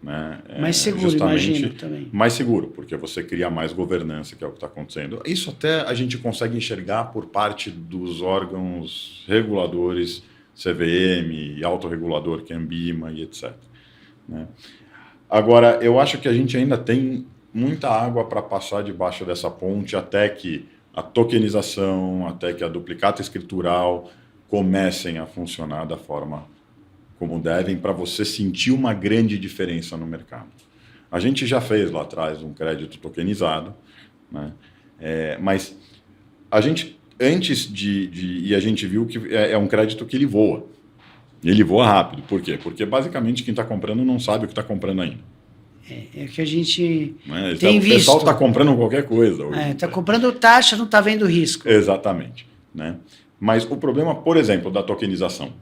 Né? Mais seguro, imagino, também. Mais seguro, porque você cria mais governança, que é o que está acontecendo. Isso até a gente consegue enxergar por parte dos órgãos reguladores, CVM, autorregulador, que é Ambima e etc. Né? Agora, eu acho que a gente ainda tem muita água para passar debaixo dessa ponte até que a tokenização, até que a duplicata escritural comecem a funcionar da forma como devem, para você sentir uma grande diferença no mercado. A gente já fez lá atrás um crédito tokenizado, né? Mas a gente, e a gente viu que é um crédito que ele voa. Ele voa rápido. Por quê? Porque basicamente quem está comprando não sabe o que está comprando ainda. É que a gente tem visto. O pessoal está comprando qualquer coisa. Está comprando taxa, não está vendo risco. Exatamente. Né? Mas o problema, por exemplo, da tokenização.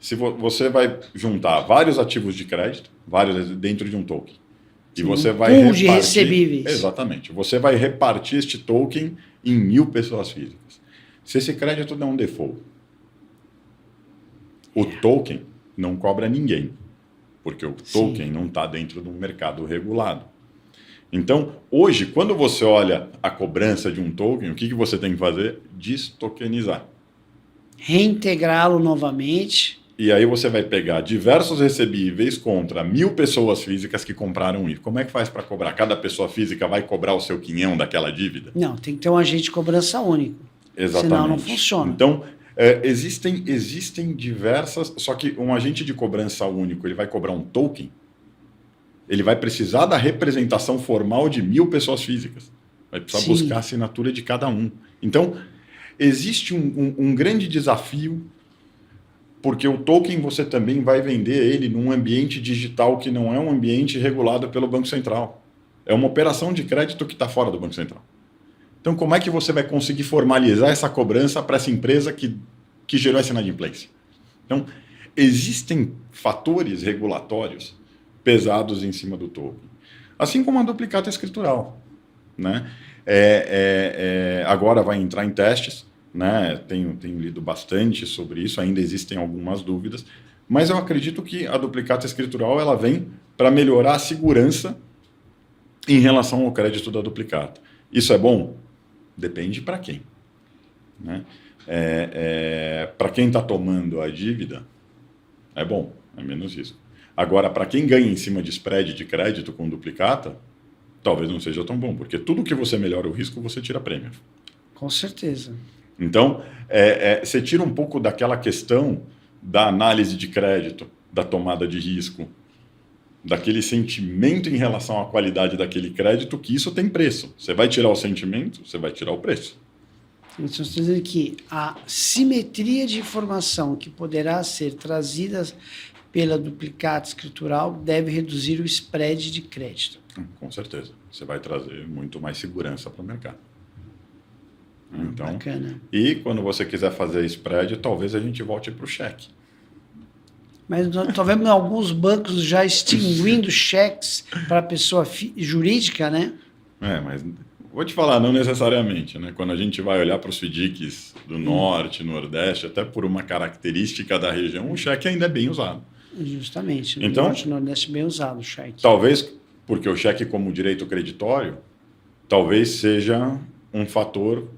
Se você vai juntar vários ativos de crédito, vários dentro de um token, e você vai repartir... de recebíveis. Exatamente. Você vai repartir este token em 1.000 pessoas físicas. Se esse crédito der um default, o token não cobra ninguém, porque o token não está dentro de um mercado regulado. Então, hoje, quando você olha a cobrança de um token, o que você tem que fazer? Destokenizar. Reintegrá-lo novamente. E aí você vai pegar diversos recebíveis contra 1.000 pessoas físicas que compraram isso. Como é que faz para cobrar? Cada pessoa física vai cobrar o seu quinhão daquela dívida? Não, tem que ter um agente de cobrança único. Exatamente. Senão não funciona. Então, Existem diversas... Só que um agente de cobrança único, ele vai cobrar um token, ele vai precisar da representação formal de 1.000 pessoas físicas. Vai precisar buscar a assinatura de cada um. Então, existe um grande desafio, porque o token você também vai vender ele num ambiente digital que não é um ambiente regulado pelo Banco Central. É uma operação de crédito que está fora do Banco Central. Então, como é que você vai conseguir formalizar essa cobrança para essa empresa que gerou essa inadimplência? Então, existem fatores regulatórios pesados em cima do token. Assim como a duplicata escritural, né? Agora vai entrar em testes, né? Tenho lido bastante sobre isso, ainda existem algumas dúvidas, mas eu acredito que a duplicata escritural ela vem para melhorar a segurança em relação ao crédito da duplicata. Isso é bom? Depende para quem, né? Para quem está tomando a dívida, é bom, é menos risco. Agora, para quem ganha em cima de spread de crédito com duplicata, talvez não seja tão bom, porque tudo que você melhora o risco, você tira prêmio. Com certeza. Então, você tira um pouco daquela questão da análise de crédito, da tomada de risco, daquele sentimento em relação à qualidade daquele crédito, que isso tem preço. Você vai tirar o sentimento, você vai tirar o preço. Então, você está dizendo que a simetria de informação que poderá ser trazida pela duplicata escritural deve reduzir o spread de crédito. Com certeza. Você vai trazer muito mais segurança para o mercado. Então, bacana. E quando você quiser fazer spread, talvez a gente volte para o cheque. Mas nós estamos vendo alguns bancos já extinguindo cheques para a pessoa jurídica, né? Mas vou te falar, não necessariamente, né? Quando a gente vai olhar para os FDICs do Norte, Nordeste, até por uma característica da região, o cheque ainda é bem usado. Justamente. No Então, Norte e Nordeste bem usado o cheque. Talvez, porque o cheque como direito creditório, talvez seja um fator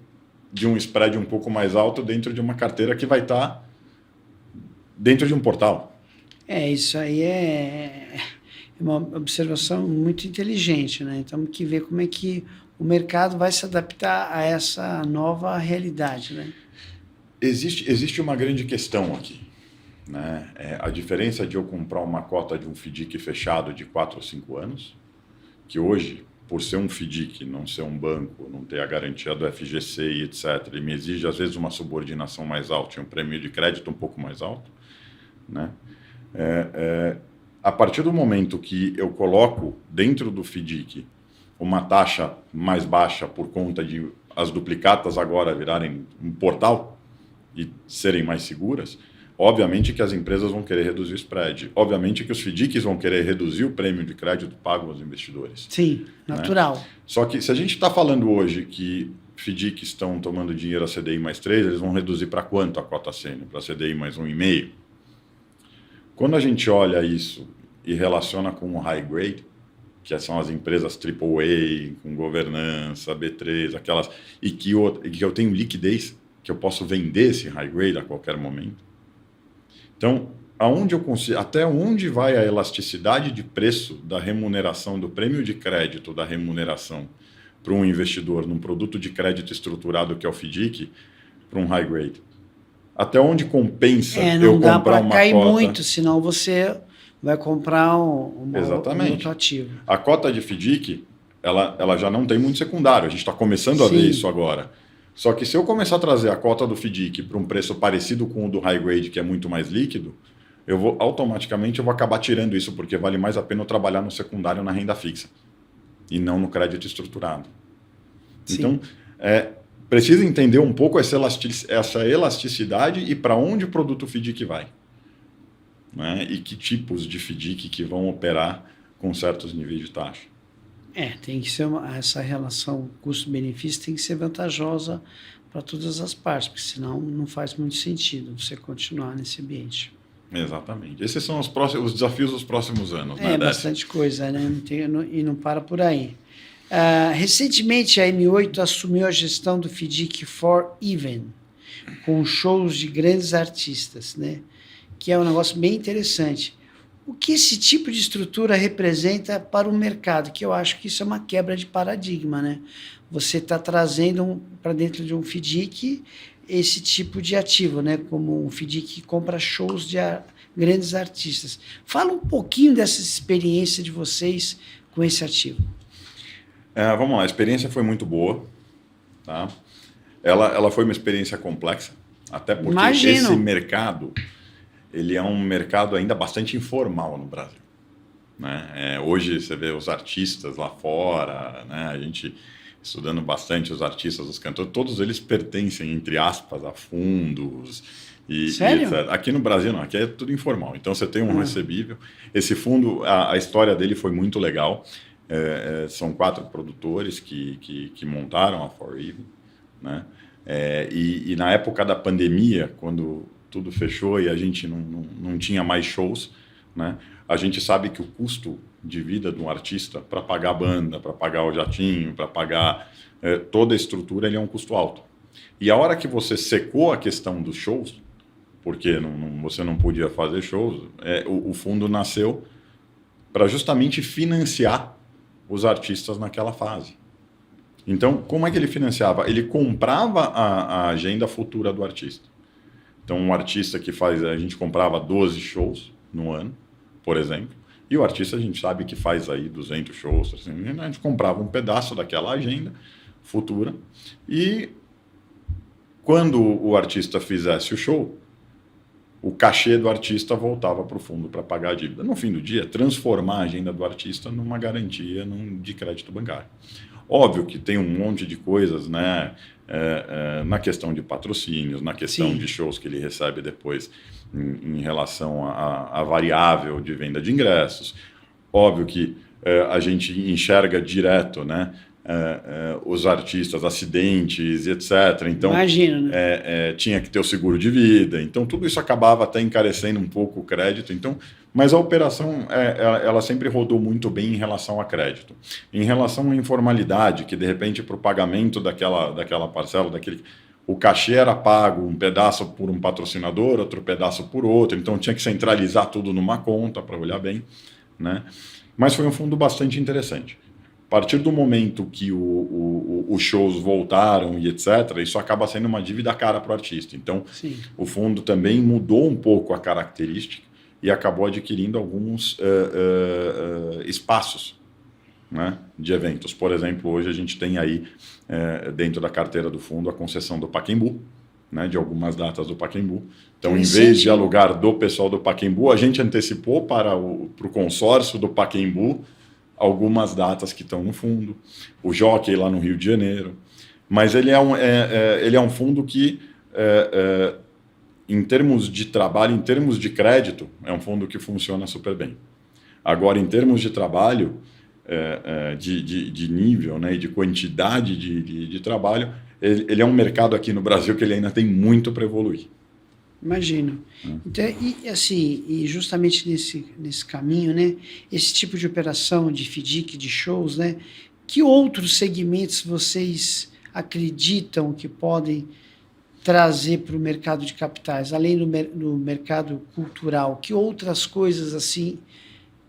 de um spread um pouco mais alto dentro de uma carteira que vai estar dentro de um portal. Isso aí é uma observação muito inteligente, né? Então, temos que ver como é que o mercado vai se adaptar a essa nova realidade, né? Existe uma grande questão aqui, né? A diferença de eu comprar uma cota de um FDIC fechado de 4 ou 5 anos, que hoje, por ser um FDIC, não ser um banco, não ter a garantia do FGC e etc., ele me exige, às vezes, uma subordinação mais alta e um prêmio de crédito um pouco mais alto, né? A partir do momento que eu coloco dentro do FDIC uma taxa mais baixa por conta de as duplicatas agora virarem um portal e serem mais seguras, obviamente que as empresas vão querer reduzir o spread. Obviamente que os FDICs vão querer reduzir o prêmio de crédito pago aos investidores. Sim, natural. Né? Só que se a gente está falando hoje que FDICs estão tomando dinheiro a CDI mais 3, eles vão reduzir para quanto a cota sênior? Para CDI mais 1,5? Quando a gente olha isso e relaciona com o high grade, que são as empresas AAA, com governança, B3, aquelas, e que eu tenho liquidez, que eu posso vender esse high grade a qualquer momento. Então, até onde vai a elasticidade de preço da remuneração, do prêmio de crédito, da remuneração para um investidor num produto de crédito estruturado que é o FDIC, para um high grade? Até onde compensa eu comprar uma cota? Não dá para cair muito, senão você vai comprar um outro ativo. A cota de FDIC, ela já não tem muito secundário. A gente está começando a ver isso agora. Só que se eu começar a trazer a cota do FDIC para um preço parecido com o do high grade, que é muito mais líquido, automaticamente eu vou acabar tirando isso, porque vale mais a pena eu trabalhar no secundário na renda fixa e não no crédito estruturado. Sim. Então, precisa entender um pouco essa elasticidade e para onde o produto FDIC vai. Né? E que tipos de FDIC que vão operar com certos níveis de taxa. Tem que ser essa relação custo-benefício tem que ser vantajosa para todas as partes, porque senão não faz muito sentido você continuar nesse ambiente. Exatamente. Esses são os desafios dos próximos anos. Bastante coisa, né? E não para por aí. Recentemente, a M8 assumiu a gestão do FDIC For Even, com shows de grandes artistas, né? Que é um negócio bem interessante. O que esse tipo de estrutura representa para o mercado? Que eu acho que isso é uma quebra de paradigma, né? Você está trazendo para dentro de um FDIC esse tipo de ativo, né? Como um FDIC que compra shows de grandes artistas. Fala um pouquinho dessa experiência de vocês com esse ativo. Vamos lá, a experiência foi muito boa. Tá? Ela foi uma experiência complexa, até porque Imagino. esse mercado ele é um mercado ainda bastante informal no Brasil. Né? Hoje você vê os artistas lá fora, né? A gente estudando bastante os artistas, os cantores, todos eles pertencem, entre aspas, a fundos. Sério? Etc. Aqui no Brasil não, aqui é tudo informal. Então você tem um recebível. Esse fundo, a história dele foi muito legal. São 4 produtores que montaram a For Even, né? E na época da pandemia, quando tudo fechou e a gente não tinha mais shows, né? A gente sabe que o custo de vida de um artista para pagar a banda, para pagar o jatinho, para pagar toda a estrutura, ele é um custo alto. E a hora que você secou a questão dos shows, porque você não podia fazer shows, o fundo nasceu para justamente financiar os artistas naquela fase. Então, como é que ele financiava? Ele comprava a agenda futura do artista. Então, um artista que a gente comprava 12 shows no ano, por exemplo, e o artista a gente sabe que faz aí 200 shows, assim, a gente comprava um pedaço daquela agenda futura e quando o artista fizesse o show, o cachê do artista voltava para o fundo para pagar a dívida. No fim do dia, transformar a agenda do artista numa garantia de crédito bancário. Óbvio que tem um monte de coisas, né, na questão de patrocínios, na questão Sim. de shows que ele recebe depois em relação à variável de venda de ingressos. Óbvio que a gente enxerga direto, né, os artistas, acidentes e etc. Então, imagino, né? tinha que ter o seguro de vida. Então, tudo isso acabava até encarecendo um pouco o crédito. Então, mas a operação, ela sempre rodou muito bem em relação a crédito. Em relação à informalidade, que de repente para o pagamento daquela parcela, o cachê era pago um pedaço por um patrocinador, outro pedaço por outro. Então, tinha que centralizar tudo numa conta para olhar bem, né? Mas foi um fundo bastante interessante. A partir do momento que os shows voltaram e etc., isso acaba sendo uma dívida cara para o artista. Então, Sim. o fundo também mudou um pouco a característica e acabou adquirindo alguns espaços, né, de eventos. Por exemplo, hoje a gente tem aí, dentro da carteira do fundo, a concessão do Pacaembu, né, de algumas datas do Pacaembu. Então, em vez de alugar do pessoal do Pacaembu, a gente antecipou para o consórcio do Pacaembu algumas datas que estão no fundo, o Jockey lá no Rio de Janeiro, mas ele é um fundo que, em termos de trabalho, em termos de crédito, é um fundo que funciona super bem. Agora, em termos de trabalho, de nível, né, e de quantidade de trabalho, ele é um mercado aqui no Brasil que ele ainda tem muito para evoluir. Imagino. Então, e justamente nesse caminho, né, esse tipo de operação de FDIC, de shows, né, que outros segmentos vocês acreditam que podem trazer para o mercado de capitais, além do mercado cultural? Que outras coisas assim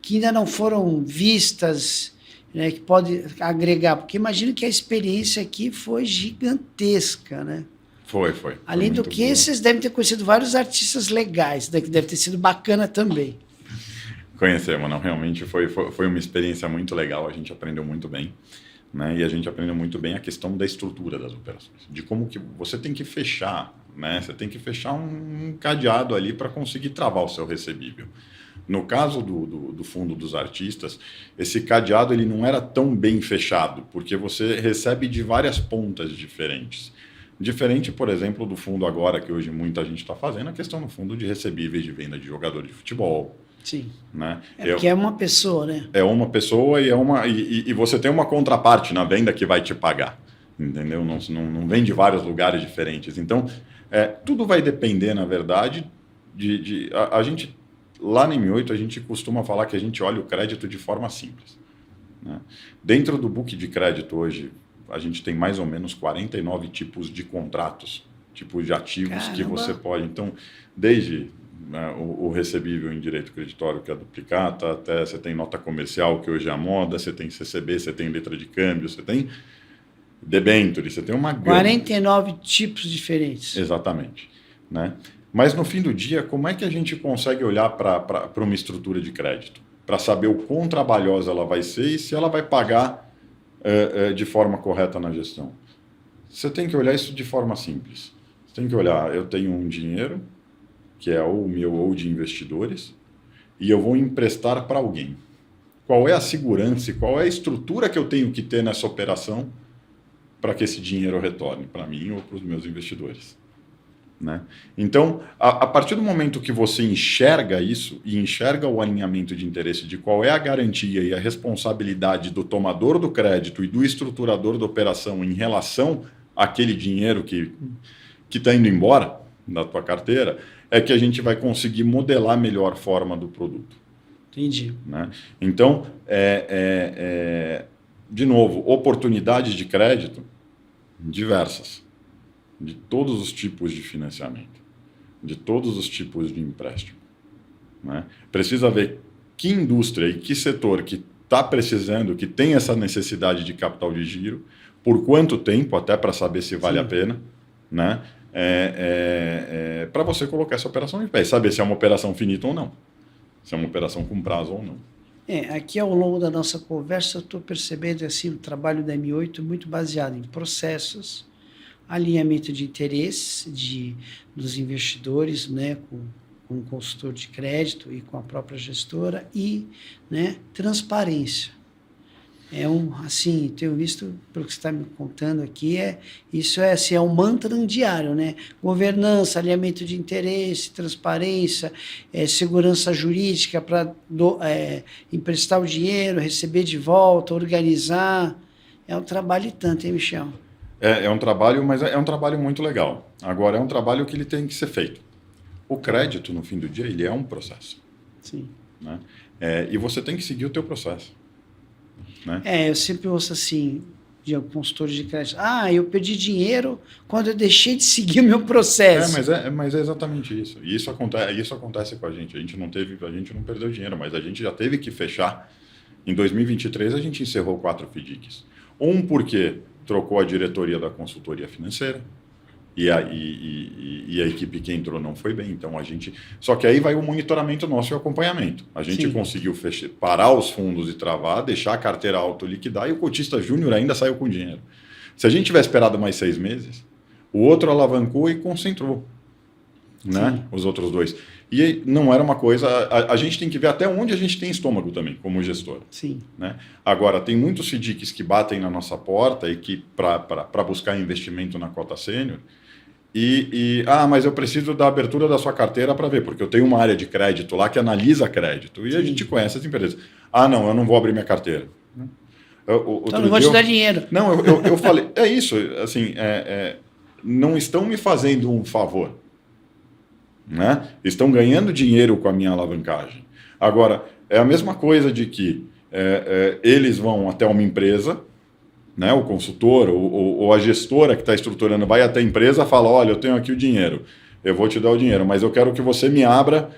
que ainda não foram vistas, né, que pode agregar? Porque imagino que a experiência aqui foi gigantesca, né? Foi. Além do que, vocês devem ter conhecido vários artistas legais, né, que deve ter sido bacana também. Conhecemos, não, realmente foi uma experiência muito legal, a gente aprendeu muito bem, né, e a gente aprendeu muito bem a questão da estrutura das operações, de como que você tem que fechar, né, você tem que fechar um cadeado ali para conseguir travar o seu recebível. No caso do fundo dos artistas, esse cadeado ele não era tão bem fechado, porque você recebe de várias pontas diferentes. Diferente, por exemplo, do fundo agora, que hoje muita gente está fazendo, a questão do fundo de recebíveis de venda de jogador de futebol. Sim. Né? Porque é uma pessoa, né? É uma pessoa e você tem uma contraparte na venda que vai te pagar. Entendeu? Não vem de vários lugares diferentes. Então, tudo vai depender, na verdade, a gente, lá na M8, a gente costuma falar que a gente olha o crédito de forma simples. Né? Dentro do book de crédito hoje, a gente tem mais ou menos 49 tipos de contratos, tipos de ativos. Caramba. Que você pode... Então, desde, né, o recebível em direito creditório, que é a duplicata, até você tem nota comercial, que hoje é a moda, você tem CCB, você tem letra de câmbio, você tem debêntures, você tem uma gama. 49 tipos diferentes. Exatamente. Né? Mas no fim do dia, como é que a gente consegue olhar para uma estrutura de crédito? Para saber o quão trabalhosa ela vai ser e se ela vai pagar de forma correta na gestão. Você tem que olhar isso de forma simples. Você tem que olhar, eu tenho um dinheiro, que é ou meu ou de investidores, e eu vou emprestar para alguém. Qual é a segurança e qual é a estrutura que eu tenho que ter nessa operação para que esse dinheiro retorne para mim ou para os meus investidores? Né? Então, a partir do momento que você enxerga isso e enxerga o alinhamento de interesse de qual é a garantia e a responsabilidade do tomador do crédito e do estruturador da operação em relação àquele dinheiro que está indo embora da tua carteira, é que a gente vai conseguir modelar a melhor forma do produto. Entendi. Né? Então, de novo, oportunidades de crédito diversas, de todos os tipos de financiamento, de todos os tipos de empréstimo. Né? Precisa ver que indústria e que setor que está precisando, que tem essa necessidade de capital de giro, por quanto tempo, até para saber se vale a pena, né? Para você colocar essa operação em pé, saber se é uma operação finita ou não, se é uma operação com prazo ou não. Aqui ao longo da nossa conversa eu estou percebendo assim, o trabalho da M8 muito baseado em processos, alinhamento de interesses dos investidores, né, com o consultor de crédito e com a própria gestora e, né, transparência. Assim, tenho visto, pelo que você está me contando aqui, isso é um mantra diário, né? Governança, alinhamento de interesse, transparência, segurança jurídica para emprestar o dinheiro, receber de volta, organizar. É um trabalho e tanto, hein, Michel? É um trabalho, mas é um trabalho muito legal. Agora, é um trabalho que ele tem que ser feito. O crédito, no fim do dia, ele é um processo. Sim. Né? E você tem que seguir o teu processo. Né? Eu sempre ouço assim, de consultores de crédito, eu perdi dinheiro quando eu deixei de seguir o meu processo. Mas é exatamente isso. E isso acontece com a gente. A gente não perdeu dinheiro, mas a gente já teve que fechar. Em 2023, a gente encerrou 4 FDICs. Um porque trocou a diretoria da consultoria financeira e a equipe que entrou não foi bem. Então só que aí vai o monitoramento nosso e o acompanhamento. A gente conseguiu parar os fundos e travar, deixar a carteira autoliquidar e o cotista júnior ainda saiu com dinheiro. Se a gente tivesse esperado mais 6 meses, o outro alavancou e concentrou, né? Os outros 2. E não era uma coisa... A gente tem que ver até onde a gente tem estômago também, como gestor. Sim. Né? Agora, tem muitos FDICs que batem na nossa porta e que para buscar investimento na cota sênior mas eu preciso da abertura da sua carteira para ver, porque eu tenho uma área de crédito lá que analisa crédito e a gente conhece as empresas. Não, eu não vou abrir minha carteira. Então não vou te dar dinheiro. Não, eu falei, é isso, assim, não estão me fazendo um favor. Né? Estão ganhando dinheiro com a minha alavancagem. Agora, é a mesma coisa de que eles vão até uma empresa, né, o consultor ou a gestora que está estruturando vai até a empresa e fala, olha, eu tenho aqui o dinheiro, eu vou te dar o dinheiro, mas eu quero que você me abra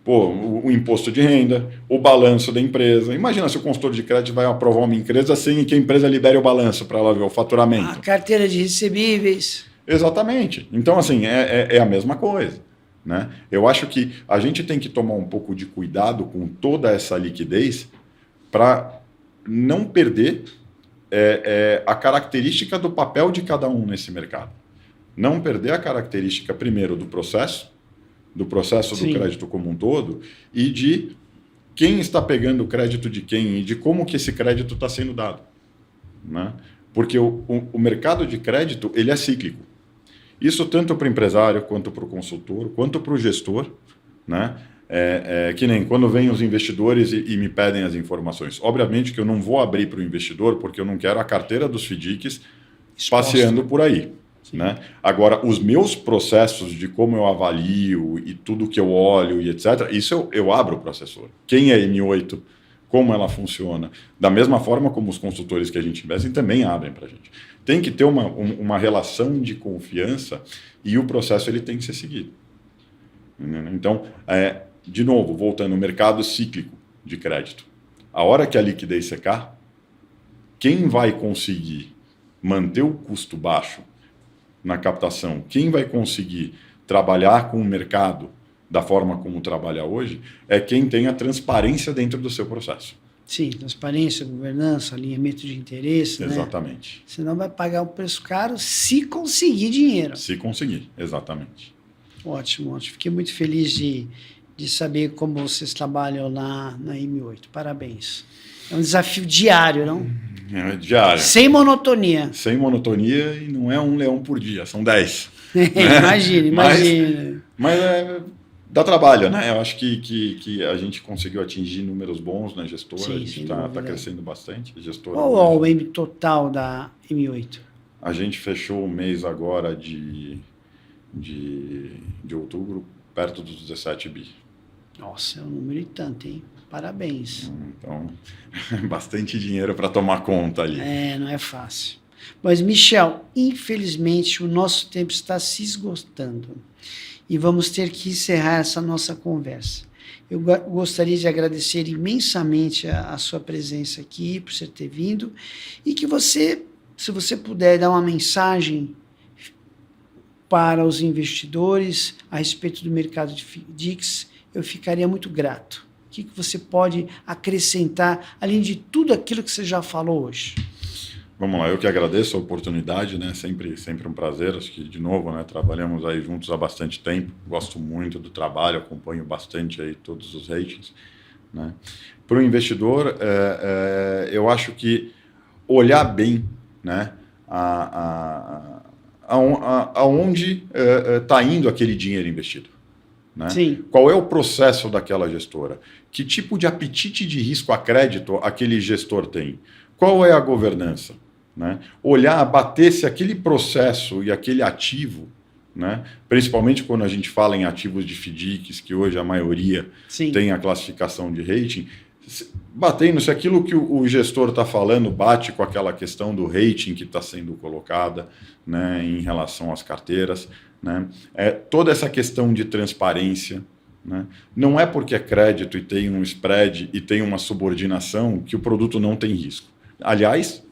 o imposto de renda, o balanço da empresa. Imagina se o consultor de crédito vai aprovar uma empresa sem que a empresa libere o balanço para ela ver o faturamento. A carteira de recebíveis. Exatamente. Então, assim, é a mesma coisa. Né? Eu acho que a gente tem que tomar um pouco de cuidado com toda essa liquidez para não perder a característica do papel de cada um nesse mercado. Não perder a característica, primeiro, do processo do crédito como um todo e de quem está pegando o crédito de quem e de como que esse crédito está sendo dado. Né? Porque o mercado de crédito ele é cíclico. Isso tanto para o empresário, quanto para o consultor, quanto para o gestor. Né? Que nem quando vêm os investidores e me pedem as informações. Obviamente que eu não vou abrir para o investidor, porque eu não quero a carteira dos FDICs passeando por aí. Né? Agora, os meus processos de como eu avalio e tudo que eu olho e etc., isso eu abro para o assessor. Quem é M8, como ela funciona, da mesma forma como os consultores que a gente investe também abrem para a gente. Tem que ter uma relação de confiança e o processo ele tem que ser seguido. Então, de novo, voltando ao mercado cíclico de crédito. A hora que a liquidez secar, quem vai conseguir manter o custo baixo na captação, quem vai conseguir trabalhar com o mercado da forma como trabalha hoje, é quem tem a transparência dentro do seu processo. Sim, transparência, governança, alinhamento de interesse. Exatamente. Né? Senão vai pagar um preço caro se conseguir dinheiro. Se conseguir, exatamente. Ótimo, ótimo. Fiquei muito feliz de saber como vocês trabalham lá na M8. Parabéns. É um desafio diário, não? É diário. Sem monotonia. Sem monotonia e não é um leão por dia, são 10. Imagina. Mas dá trabalho, né? Eu acho que a gente conseguiu atingir números bons na gestora, Sim, a gente está crescendo bastante. A gestora qual é o M total da M8? A gente fechou o mês agora de outubro perto dos 17 bi. Nossa, é um número e tanto, hein? Parabéns. Então, bastante dinheiro para tomar conta ali. Não é fácil. Mas, Michel, infelizmente o nosso tempo está se esgotando e vamos ter que encerrar essa nossa conversa. Eu gostaria de agradecer imensamente a sua presença aqui, por você ter vindo, e que você, se você puder dar uma mensagem para os investidores a respeito do mercado de FDICs, eu ficaria muito grato. O que você pode acrescentar, além de tudo aquilo que você já falou hoje? Vamos lá, eu que agradeço a oportunidade, né? Sempre um prazer. Acho que, de novo, né? Trabalhamos aí juntos há bastante tempo. Gosto muito do trabalho, acompanho bastante aí todos os ratings, né? Para o investidor, eu acho que olhar bem, né? Aonde está indo aquele dinheiro investido. Né? Sim. Qual é o processo daquela gestora? Que tipo de apetite de risco a crédito aquele gestor tem? Qual é a governança? Né? Olhar, bater se aquele processo e aquele ativo, né? Principalmente quando a gente fala em ativos de FDICs, que hoje a maioria Sim. tem a classificação de rating, batendo se aquilo que o gestor está falando bate com aquela questão do rating que está sendo colocada, né, em relação às carteiras. Né? Toda essa questão de transparência. Né? Não é porque é crédito e tem um spread e tem uma subordinação que o produto não tem risco. Aliás,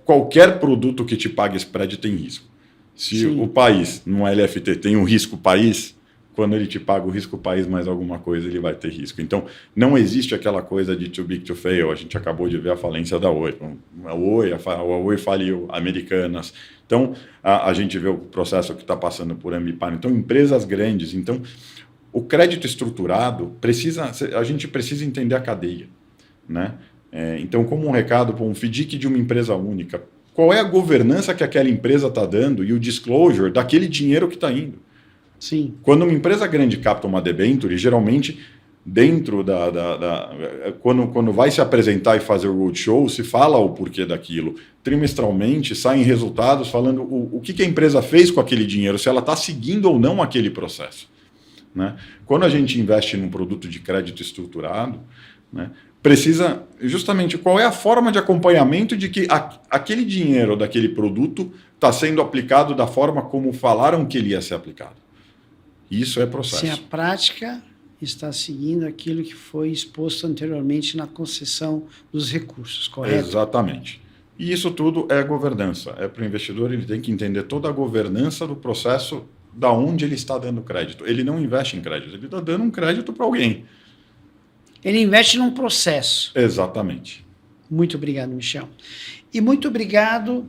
qualquer produto que te pague spread tem risco. Se Sim. o país, no LFT, tem um risco país, quando ele te paga o risco país mais alguma coisa, ele vai ter risco. Então, não existe aquela coisa de too big to fail. A gente acabou de ver a falência da Oi. A Oi faliu, Americanas. Então, a gente vê o processo que está passando por Ambipar. Então, empresas grandes. Então, o crédito estruturado, a gente precisa entender a cadeia. Né? Então, como um recado para um FDIC de uma empresa única, qual é a governança que aquela empresa está dando e o disclosure daquele dinheiro que está indo? Sim. Quando uma empresa grande capta uma debenture, geralmente dentro quando vai se apresentar e fazer o roadshow, se fala o porquê daquilo. Trimestralmente saem resultados falando o que a empresa fez com aquele dinheiro, se ela está seguindo ou não aquele processo. Né? Quando a gente investe num produto de crédito estruturado, né, precisa justamente qual é a forma de acompanhamento de que aquele dinheiro daquele produto está sendo aplicado da forma como falaram que ele ia ser aplicado. Isso é processo. Se a prática está seguindo aquilo que foi exposto anteriormente na concessão dos recursos, correto? Exatamente. E isso tudo é governança. Para o investidor, ele tem que entender toda a governança do processo da onde ele está dando crédito. Ele não investe em crédito, ele está dando um crédito para alguém. Ele investe num processo. Exatamente. Muito obrigado, Michel. E muito obrigado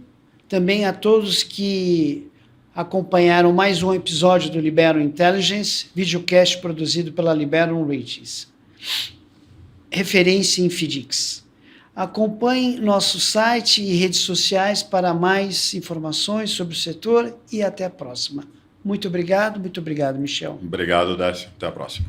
também a todos que acompanharam mais um episódio do Liberum Intelligence, videocast produzido pela Liberum Ratings. Referência em FDICs. Acompanhe nosso site e redes sociais para mais informações sobre o setor e até a próxima. Muito obrigado, Michel. Obrigado, Décio. Até a próxima.